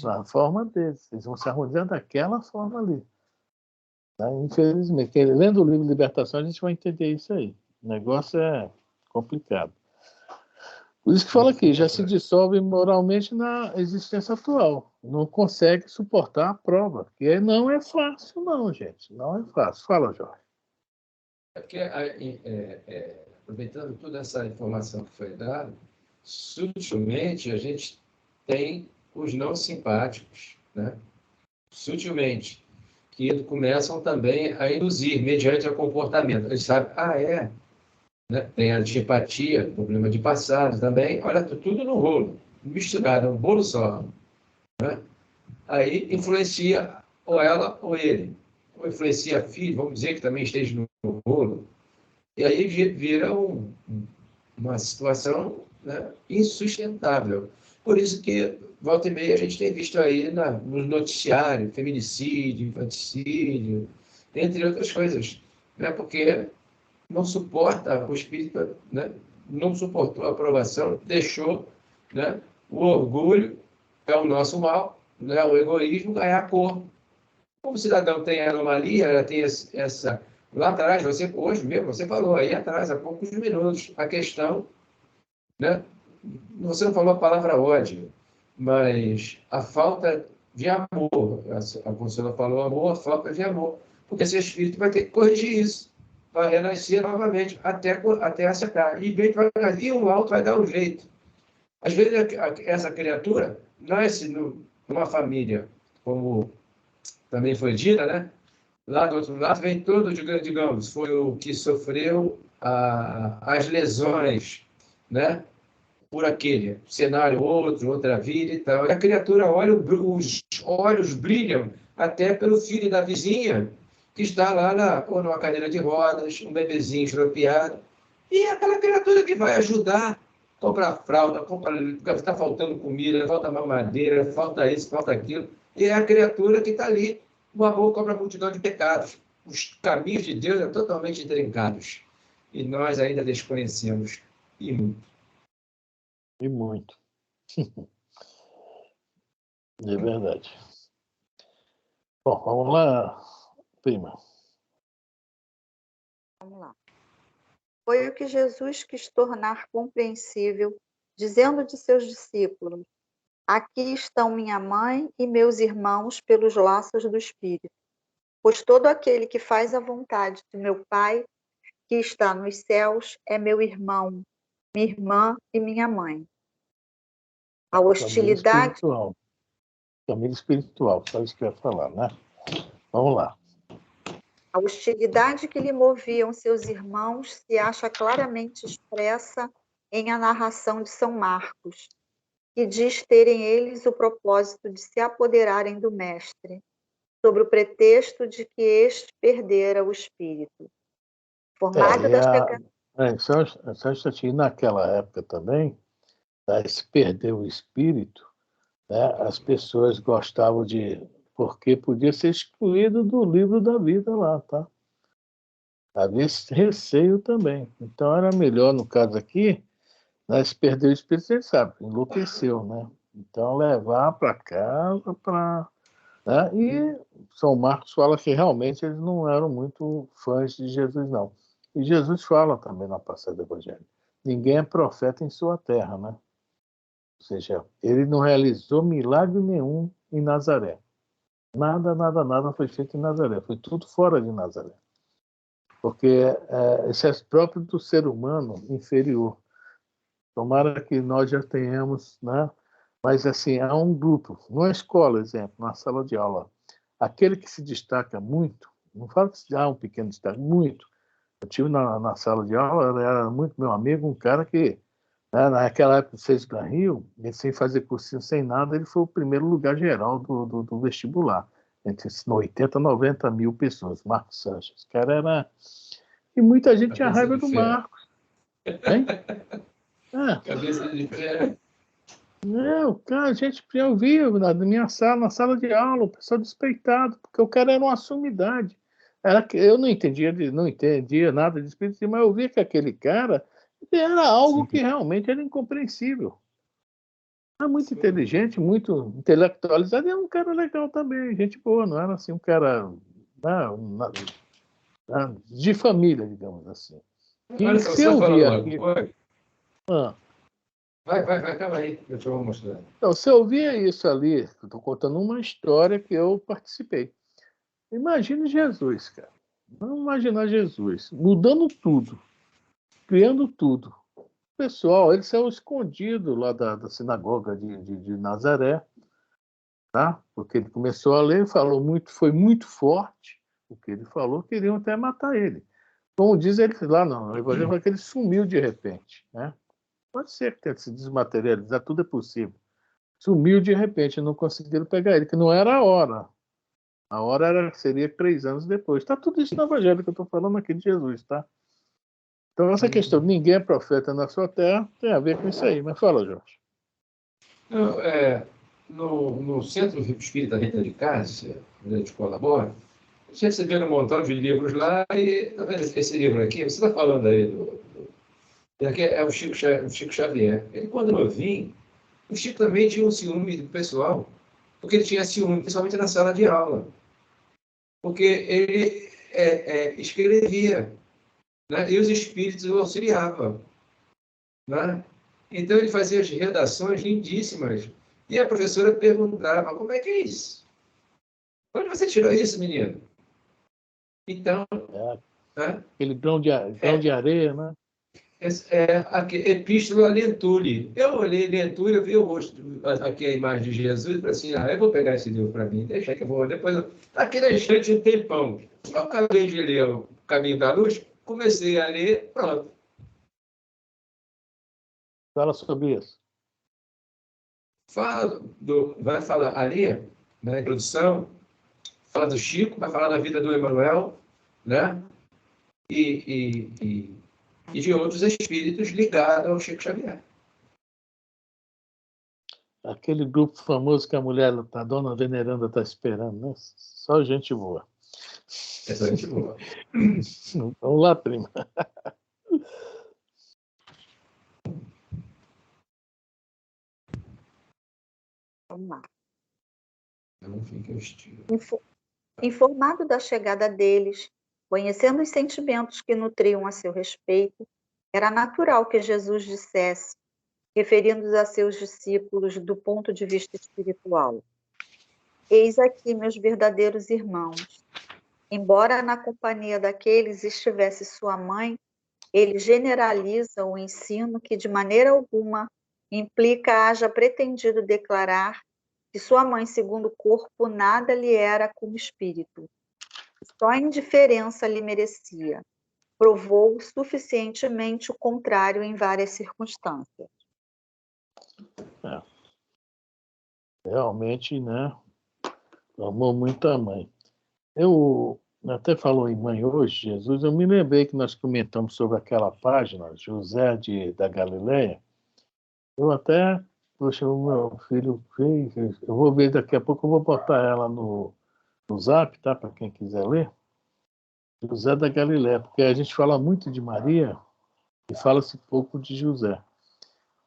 Na forma deles. Eles vão se harmonizando daquela forma ali. Tá? Infelizmente, lendo o livro Libertação, a gente vai entender isso aí. O negócio é complicado. Por isso que fala aqui, já se dissolve moralmente na existência atual. Não consegue suportar a prova. Porque não é fácil, não, gente. Não é fácil. Fala, Jorge. Porque, aproveitando toda essa informação que foi dada, sutilmente a gente tem os não simpáticos, né? Sutilmente, que começam também a induzir, mediante o comportamento. Eles sabem, né? Tem a antipatia, problema de passado também, olha, tudo no rolo, misturado, um bolo só. Né? Aí influencia ou ela ou ele, ou influencia a filha, vamos dizer que também esteja no rolo, e aí vira uma situação, né, insustentável. Por isso que, volta e meia, a gente tem visto aí no noticiário feminicídio, infanticídio, entre outras coisas, né, porque não suporta o espírito, né, não suportou a aprovação, deixou, né, o orgulho, é o nosso mal, né, o egoísmo ganhar corpo. Como o cidadão tem anomalia, ela tem essa... Lá atrás, hoje mesmo, você falou aí atrás, há poucos minutos, a questão, né? Você não falou a palavra ódio, mas a falta de amor. A Consuela falou amor, a falta de amor. Porque esse espírito vai ter que corrigir isso, vai renascer novamente, até acertar. E bem devagarzinho, o alto vai dar um jeito. Às vezes, essa criatura nasce numa família, como também foi dita, né? Lá do outro lado vem todo, digamos, foi o que sofreu as lesões, né? Por aquele cenário, outra vida e tal. E a criatura olha, os olhos brilham até pelo filho da vizinha, que está lá ou numa cadeira de rodas, um bebezinho estropiado. E é aquela criatura que vai ajudar, comprar fralda, está faltando comida, falta mamadeira, falta isso, falta aquilo. E é a criatura que está ali. O amor cobra a multidão de pecados. Os caminhos de Deus são totalmente intrincados. E nós ainda desconhecemos. E muito. E muito. É verdade. Bom, vamos lá, prima. Vamos lá. Foi o que Jesus quis tornar compreensível, dizendo de seus discípulos: aqui estão minha mãe e meus irmãos pelos laços do Espírito. Pois todo aquele que faz a vontade de meu Pai, que está nos céus, é meu irmão, minha irmã e minha mãe. A hostilidade... Família espiritual, só isso que eu ia falar, né? Vamos lá. A hostilidade que lhe moviam seus irmãos se acha claramente expressa em a narração de São Marcos, que diz terem eles o propósito de se apoderarem do Mestre, sob o pretexto de que este perdera o espírito. Formado da chegada... Só um instantinho, naquela época também, né, se perdeu o espírito, né, as pessoas gostavam de... Porque podia ser excluído do livro da vida lá, tá? Havia esse receio também. Então era melhor, no caso aqui, né, se perdeu o espírito, você sabe, enlouqueceu, né? Então levar para casa, né? E São Marcos fala que realmente eles não eram muito fãs de Jesus, não. E Jesus fala também na passagem do Evangelho: ninguém é profeta em sua terra, né? Ou seja, ele não realizou milagre nenhum em Nazaré. Nada foi feito em Nazaré. Foi tudo fora de Nazaré. Porque isso é próprio do ser humano inferior. Tomara que nós já tenhamos, né? Mas, assim, há um grupo, numa escola, exemplo, na sala de aula, aquele que se destaca muito, não falo que há um pequeno destaque, muito. Eu tive na sala de aula, era muito meu amigo, um cara que, né, naquela época, fez Gran Rio, ele sem fazer cursinho, sem nada, ele foi o primeiro lugar geral do vestibular, entre 80 e 90 mil pessoas, Marcos Sanches. O cara era... E muita gente tinha raiva do Marcos. Hein? Cabeça de ferro. Não, cara, a gente eu via na minha sala, na sala de aula, o pessoal despeitado, porque o cara era uma sumidade. Eu não entendia nada de espiritismo, mas eu via que aquele cara Era algo que realmente era incompreensível. Era muito inteligente, muito intelectualizado, e era um cara legal também, gente boa, não era assim um cara de família, digamos assim. Olha só, se você eu falando via uma aqui... coisa. Vai, calma aí, deixa eu mostrar. Então, se eu via isso ali, eu estou contando uma história que eu participei. Imagine Jesus, cara. Vamos imaginar Jesus mudando tudo, criando tudo. O pessoal, ele saiu escondido lá da sinagoga de Nazaré, tá? Porque ele começou a ler, falou muito, foi muito forte o que ele falou, queriam até matar ele. Como diz ele lá no Evangelho, que ele sumiu de repente, né? Pode ser que tenha se desmaterializado, tudo é possível. Sumiu de repente, não conseguiram pegar ele, que não era a hora. A hora seria 3 anos depois. Está tudo isso no Evangelho que eu estou falando aqui de Jesus, tá? Então, essa questão, ninguém é profeta na sua terra, tem a ver com isso aí. Mas fala, Jorge. No Centro Espírita Rita de Cássia, onde a gente colabora, a gente recebeu um montão de livros lá, e esse livro aqui, você está falando aí, aqui é o Chico Xavier. Ele, quando novinho, o Chico também tinha um ciúme do pessoal, porque ele tinha ciúme, principalmente na sala de aula, porque ele escrevia, né? E os espíritos o auxiliavam, né? Então ele fazia as redações lindíssimas. E a professora perguntava, como é que é isso? Onde você tirou isso, menino? Então... Aquele grão de areia, né? Epístola Lentuli. Eu olhei Lentuli, eu vi o rosto, aqui a imagem de Jesus, e falei assim, eu vou pegar esse livro para mim, deixa que eu vou, depois aqui na estante um tempão. Eu acabei de ler o Caminho da Luz, comecei a ler, pronto. Fala sobre isso. Vai falar ali, na introdução, fala do Chico, vai falar da vida do Emmanuel, né? E de outros espíritos ligados ao Chico Xavier. Aquele grupo famoso que a mulher, a dona Veneranda, está esperando, né? Só gente boa. É só gente boa. Vamos lá, prima. Vamos lá. Não fica hostil. Informado da chegada deles, conhecendo os sentimentos que nutriam a seu respeito, era natural que Jesus dissesse, referindo-se a seus discípulos do ponto de vista espiritual: eis aqui meus verdadeiros irmãos. Embora na companhia daqueles estivesse sua mãe, ele generaliza o ensino que de maneira alguma implica haja pretendido declarar que sua mãe, segundo o corpo, nada lhe era como espírito. Só a indiferença lhe merecia. Provou suficientemente o contrário em várias circunstâncias. Realmente, né? Amou muito a mãe. Eu até falou em mãe hoje, Jesus. Eu me lembrei que nós comentamos sobre aquela página, José da Galileia. Eu até, poxa, o meu filho fez. Eu vou ver daqui a pouco, eu vou botar ela no Zap, tá? Para quem quiser ler. José da Galileia, porque a gente fala muito de Maria e fala-se pouco de José.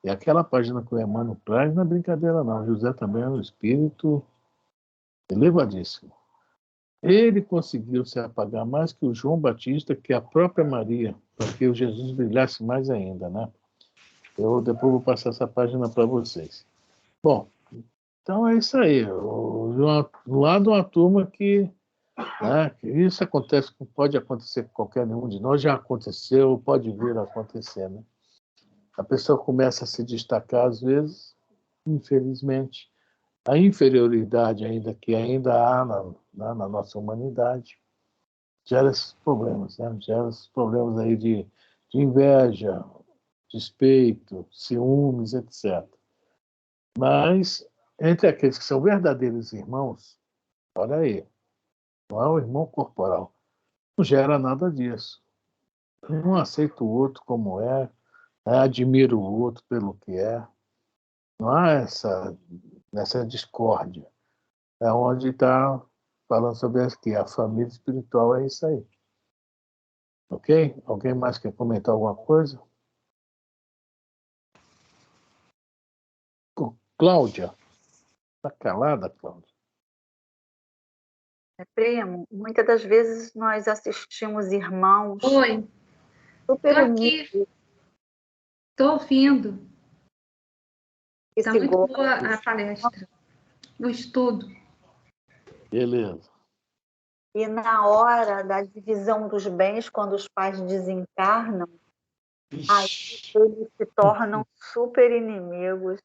E aquela página que o Emmanuel traz não é brincadeira, não. José também é um espírito elevadíssimo. Ele conseguiu se apagar mais que o João Batista, que a própria Maria, para que o Jesus brilhasse mais ainda, né? Eu depois vou passar essa página para vocês. Bom, então é isso aí. Lá de uma turma que, né, isso acontece, pode acontecer com qualquer um de nós, já aconteceu, pode vir a acontecer, né? A pessoa começa a se destacar às vezes, infelizmente, a inferioridade ainda que ainda há na nossa humanidade gera esses problemas, né? Gera esses problemas aí de inveja, despeito, ciúmes, etc. Mas entre aqueles que são verdadeiros irmãos, olha aí, não é o irmão corporal, não gera nada disso. Um aceita o outro como é, admira o outro pelo que é. Não há essa discórdia. É onde está falando sobre aqui. A família espiritual é isso aí. Ok? Alguém mais quer comentar alguma coisa? Cláudia. Está calada, Cláudia? Primo, muitas das vezes nós assistimos irmãos Oi, super estou aqui, unidos. estou ouvindo. Que Está se muito gostam. boa a palestra, o estudo. Beleza. E na hora da divisão dos bens, quando os pais desencarnam, aí eles se tornam super inimigos,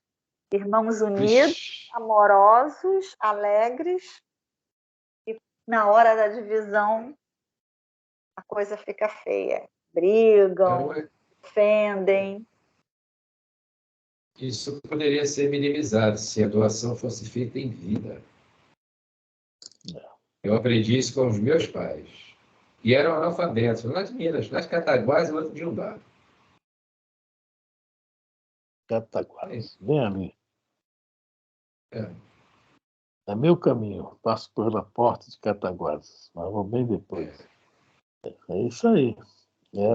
irmãos unidos, amorosos, alegres, e na hora da divisão a coisa fica feia. Brigam, ofendem. Isso poderia ser minimizado se a doação fosse feita em vida. Eu aprendi isso com os meus pais. E eram analfabetos, lá de Minas, nas Cataguás e outro de Umbá. Cataguás. Vem ali. É. É meu caminho. Passo pela porta de Cataguás, mas vou bem depois. É isso aí.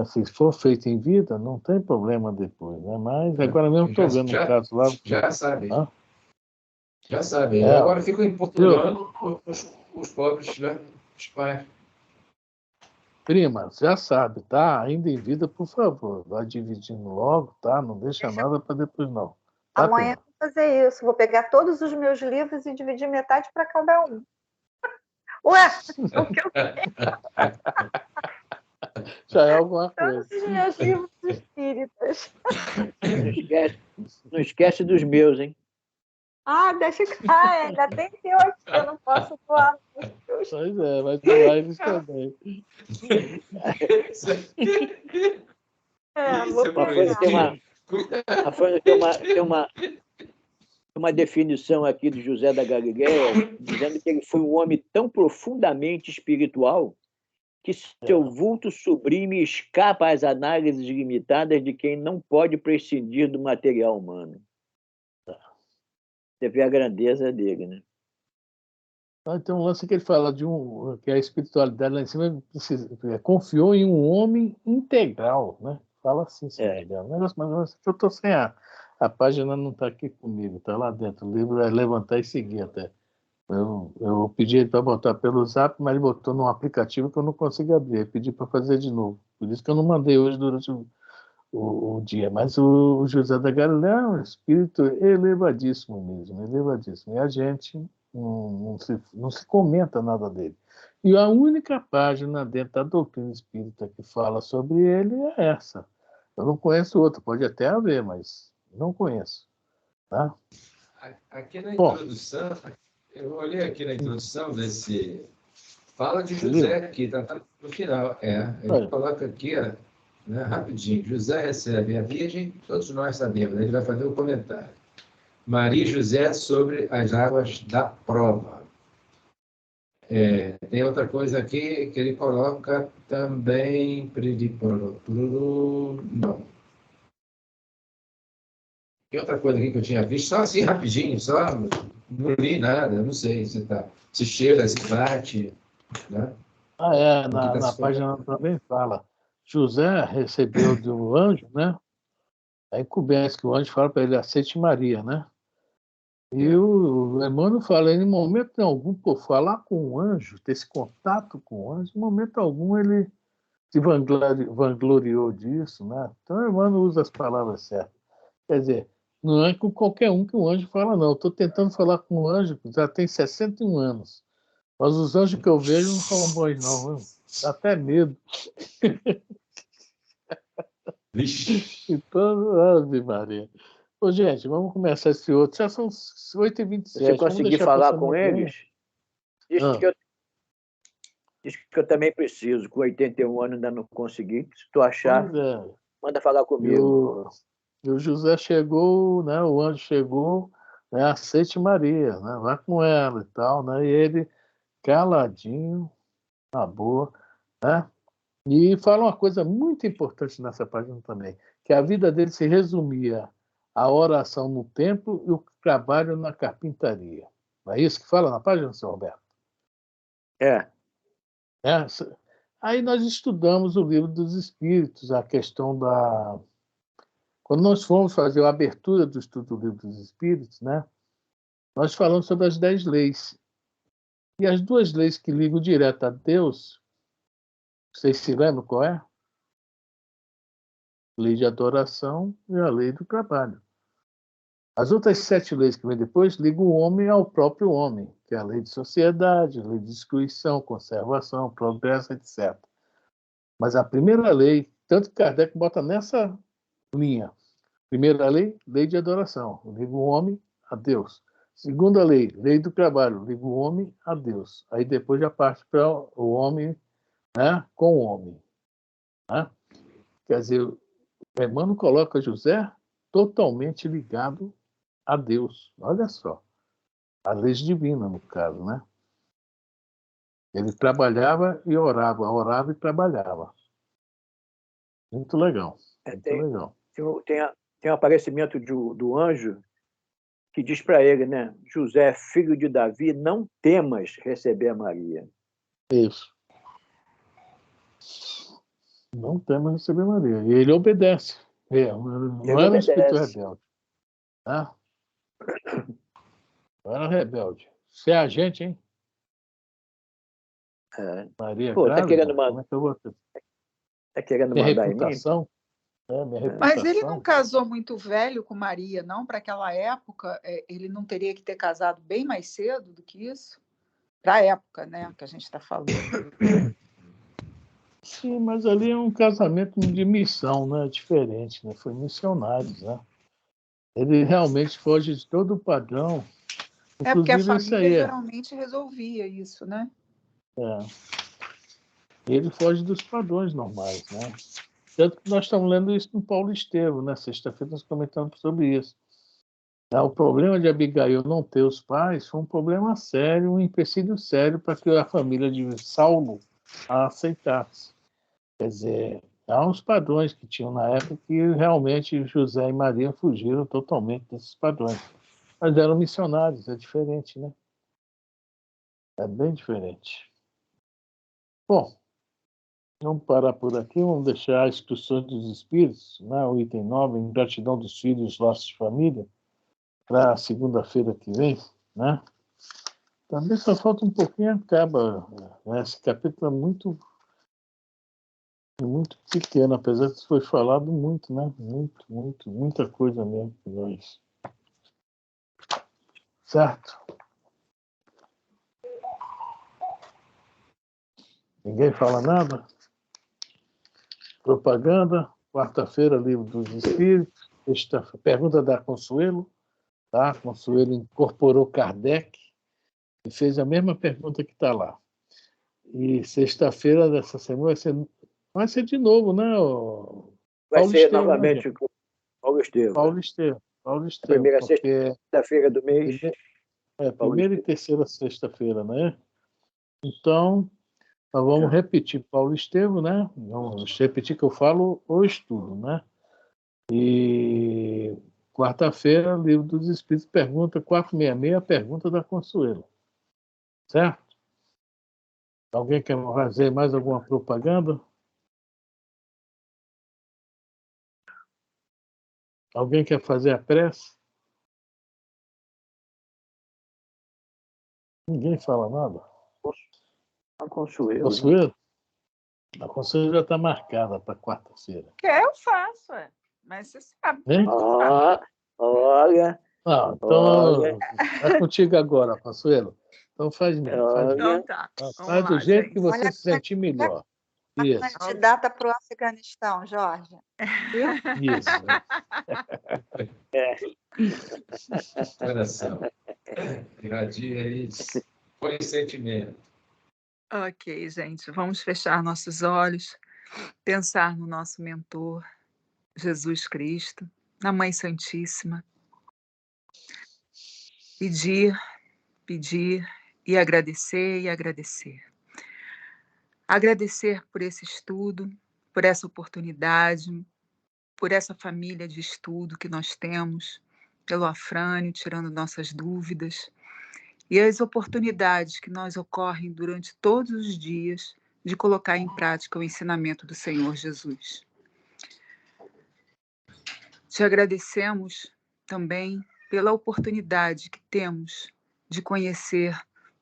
Se for feito em vida, não tem problema depois, né? Mas agora mesmo estou vendo um caso lá. Já sabe. Hã? Já sabe. Agora ficam importunando os pobres, né? Os pais. Prima, já sabe, tá? Ainda em vida, por favor, vai dividindo logo, tá? Não deixa nada para depois, não. Tá, Amanhã prima? vou fazer isso. Vou pegar todos os meus livros e dividir metade para cada um. Ué, o que eu Já é alguma coisa. todos os meus livros espíritas. Não esquece dos meus, hein? Ah, deixa eu... ainda tem teu aqui, eu não posso doar. Pois é, vai doar eles também. A Folha tem uma definição aqui do José da Galileia, dizendo que ele foi um homem tão profundamente espiritual que seu vulto sublime escapa às análises limitadas de quem não pode prescindir do material humano. Você vê a grandeza dele, né? Tem um lance que ele fala que a espiritualidade lá em cima confiou em um homem integral, né? Fala assim, se não me engano. Mas eu estou sem a página, não está aqui comigo, está lá dentro. O livro é levantar e seguir até. Eu pedi ele para botar pelo Zap, mas ele botou num aplicativo que eu não consigo abrir. Eu pedi para fazer de novo. Por isso que eu não mandei hoje durante o dia. Mas o José da Galileia é um espírito elevadíssimo mesmo, elevadíssimo. E a gente não se comenta nada dele. E a única página dentro da doutrina espírita que fala sobre ele é essa. Eu não conheço outra, pode até haver, mas não conheço. Tá? Aqui na introdução, eu olhei aqui na introdução desse... Fala de José aqui, tá no final. Ele coloca aqui, né, rapidinho. José recebe a Virgem, todos nós sabemos, ele vai fazer um comentário. Maria e José sobre as águas da prova. Tem outra coisa aqui que ele coloca também. Não. Tem outra coisa aqui que eu tinha visto, só assim rapidinho, só não li nada, não sei se cheira, se bate. Né? Na página também fala. José recebeu do anjo, né? Aí começa que o anjo fala para ele, aceite Maria, né? E o Emmanuel fala, em momento algum, por falar com o anjo, ter esse contato com o anjo, em momento algum ele se vangloriou disso, né? Então o Emmanuel usa as palavras certas. Quer dizer, não é com qualquer um que o anjo fala, não. Estou tentando falar com o anjo, que já tem 61 anos. Mas os anjos que eu vejo não falam bons, não. Dá até medo. Então, Ave Maria. Ô, gente, vamos começar esse outro. Já são 8h27. Você conseguir falar com eles? Diz que eu também preciso. Com 81 anos ainda não consegui. Se tu achar, manda falar comigo. E o José chegou, né? O anjo chegou, né? Aceite Maria, né? Vai com ela e tal, né? E ele caladinho, na boa, né? E fala uma coisa muito importante nessa página também, que a vida dele se resumia à oração no templo e o trabalho na carpintaria. Não é isso que fala na página, seu Roberto? Aí nós estudamos o livro dos Espíritos, a questão Quando nós fomos fazer a abertura do estudo do Livro dos Espíritos, né, nós falamos sobre as 10 leis. E as 2 leis que ligam direto a Deus, vocês se lembram qual é? Lei de adoração e a lei do trabalho. As outras 7 leis que vêm depois ligam o homem ao próprio homem, que é a lei de sociedade, a lei de destruição, conservação, progresso, etc. Mas a primeira lei, tanto que Kardec bota nessa linha. Primeira lei, lei de adoração, liga o homem a Deus. Segunda lei, lei do trabalho, liga o homem a Deus. Aí depois já parte para o homem, né, com o homem. Né? Quer dizer, o Emmanuel coloca José totalmente ligado a Deus. Olha só. A lei divina, no caso, né? Ele trabalhava e orava e trabalhava. Muito legal. Muito legal. Tem um aparecimento do anjo que diz para ele, né? José, filho de Davi, não temas receber Maria. Isso. Não temas receber Maria. E ele obedece. Não era um espírito rebelde. Tá? Não era rebelde. Você é a gente, hein? Maria, pô, grávida, tá querendo como é que eu vou... Tá querendo minha mandar reputação? em mim? Minha reputação. Mas ele não casou muito velho com Maria, não? Para aquela época, ele não teria que ter casado bem mais cedo do que isso? Para a época, né, que a gente está falando. Sim, mas ali é um casamento de missão, né? Diferente, né? Foi missionário, né? Ele realmente foge de todo o padrão. Porque a Inclusive, família geralmente resolvia isso, né? Ele foge dos padrões normais, né? Tanto que nós estamos lendo isso no Paulo Estevam, né? Sexta-feira nós comentamos sobre isso. O problema de Abigail não ter os pais foi um problema sério, um empecilho sério para que a família de Saulo a aceitasse. Quer dizer, há uns padrões que tinham na época que realmente José e Maria fugiram totalmente desses padrões. Mas eram missionários, é diferente, né? É bem diferente. Bom, vamos parar por aqui, vamos deixar as instruções dos espíritos, né? O item 9, ingratidão dos filhos, laços de família, para segunda-feira que vem, né? Também só falta um pouquinho, acaba. Né? Esse capítulo é muito pequeno, apesar de foi falado muito, né? Muita coisa mesmo para nós. Certo? Ninguém fala nada? Propaganda, quarta-feira, Livro dos Espíritos, pergunta da Consuelo, tá? Consuelo incorporou Kardec e fez a mesma pergunta que está lá. E sexta-feira dessa semana vai ser de novo, né? Vai ser novamente o Paulo Estevam. Paulo Estevam. Primeira sexta-feira do mês. Primeira e terceira sexta-feira, né? Então, nós vamos repetir Paulo Estevam, né? Vamos repetir que eu falo o estudo, né? E quarta-feira, Livro dos Espíritos, pergunta 466, a pergunta da Consuelo. Certo? Alguém quer fazer mais alguma propaganda? Alguém quer fazer a prece? Ninguém fala nada. A Consuelo. Consuelo? A Consuelo já está marcada para quarta-feira. Eu faço, mas você sabe. Olha. Então, é contigo agora, Consuelo. Então faz mesmo. Então tá. Faz do jeito que você se sentir melhor. Isso. Candidata para o Afeganistão, Jorge. Viu? Isso. Coração. Irradia aí. Põe sentimento. Ok, gente. Vamos fechar nossos olhos, pensar no nosso mentor, Jesus Cristo, na Mãe Santíssima. Pedir e agradecer. Agradecer por esse estudo, por essa oportunidade, por essa família de estudo que nós temos, pelo Afrânio, tirando nossas dúvidas, e as oportunidades que nos ocorrem durante todos os dias de colocar em prática o ensinamento do Senhor Jesus. Te agradecemos também pela oportunidade que temos de conhecer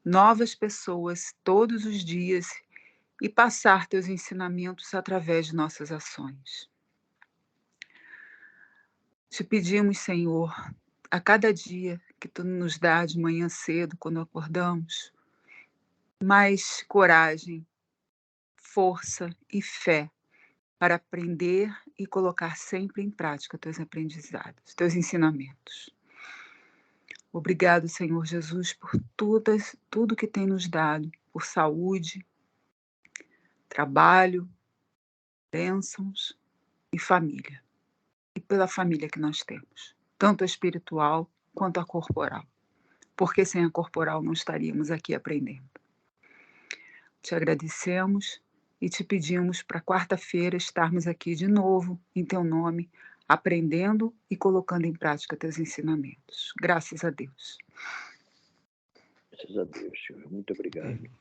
novas pessoas todos os dias e passar teus ensinamentos através de nossas ações. Te pedimos, Senhor, a cada dia que Tu nos dá de manhã cedo, quando acordamos, mais coragem, força e fé para aprender e colocar sempre em prática teus aprendizados, teus ensinamentos. Obrigado, Senhor Jesus, por tudo que tem nos dado, por saúde, trabalho, bênçãos e família. E pela família que nós temos, tanto a espiritual quanto a corporal. Porque sem a corporal não estaríamos aqui aprendendo. Te agradecemos e te pedimos para quarta-feira estarmos aqui de novo, em teu nome, aprendendo e colocando em prática teus ensinamentos. Graças a Deus. Graças a Deus, Senhor. Muito obrigado.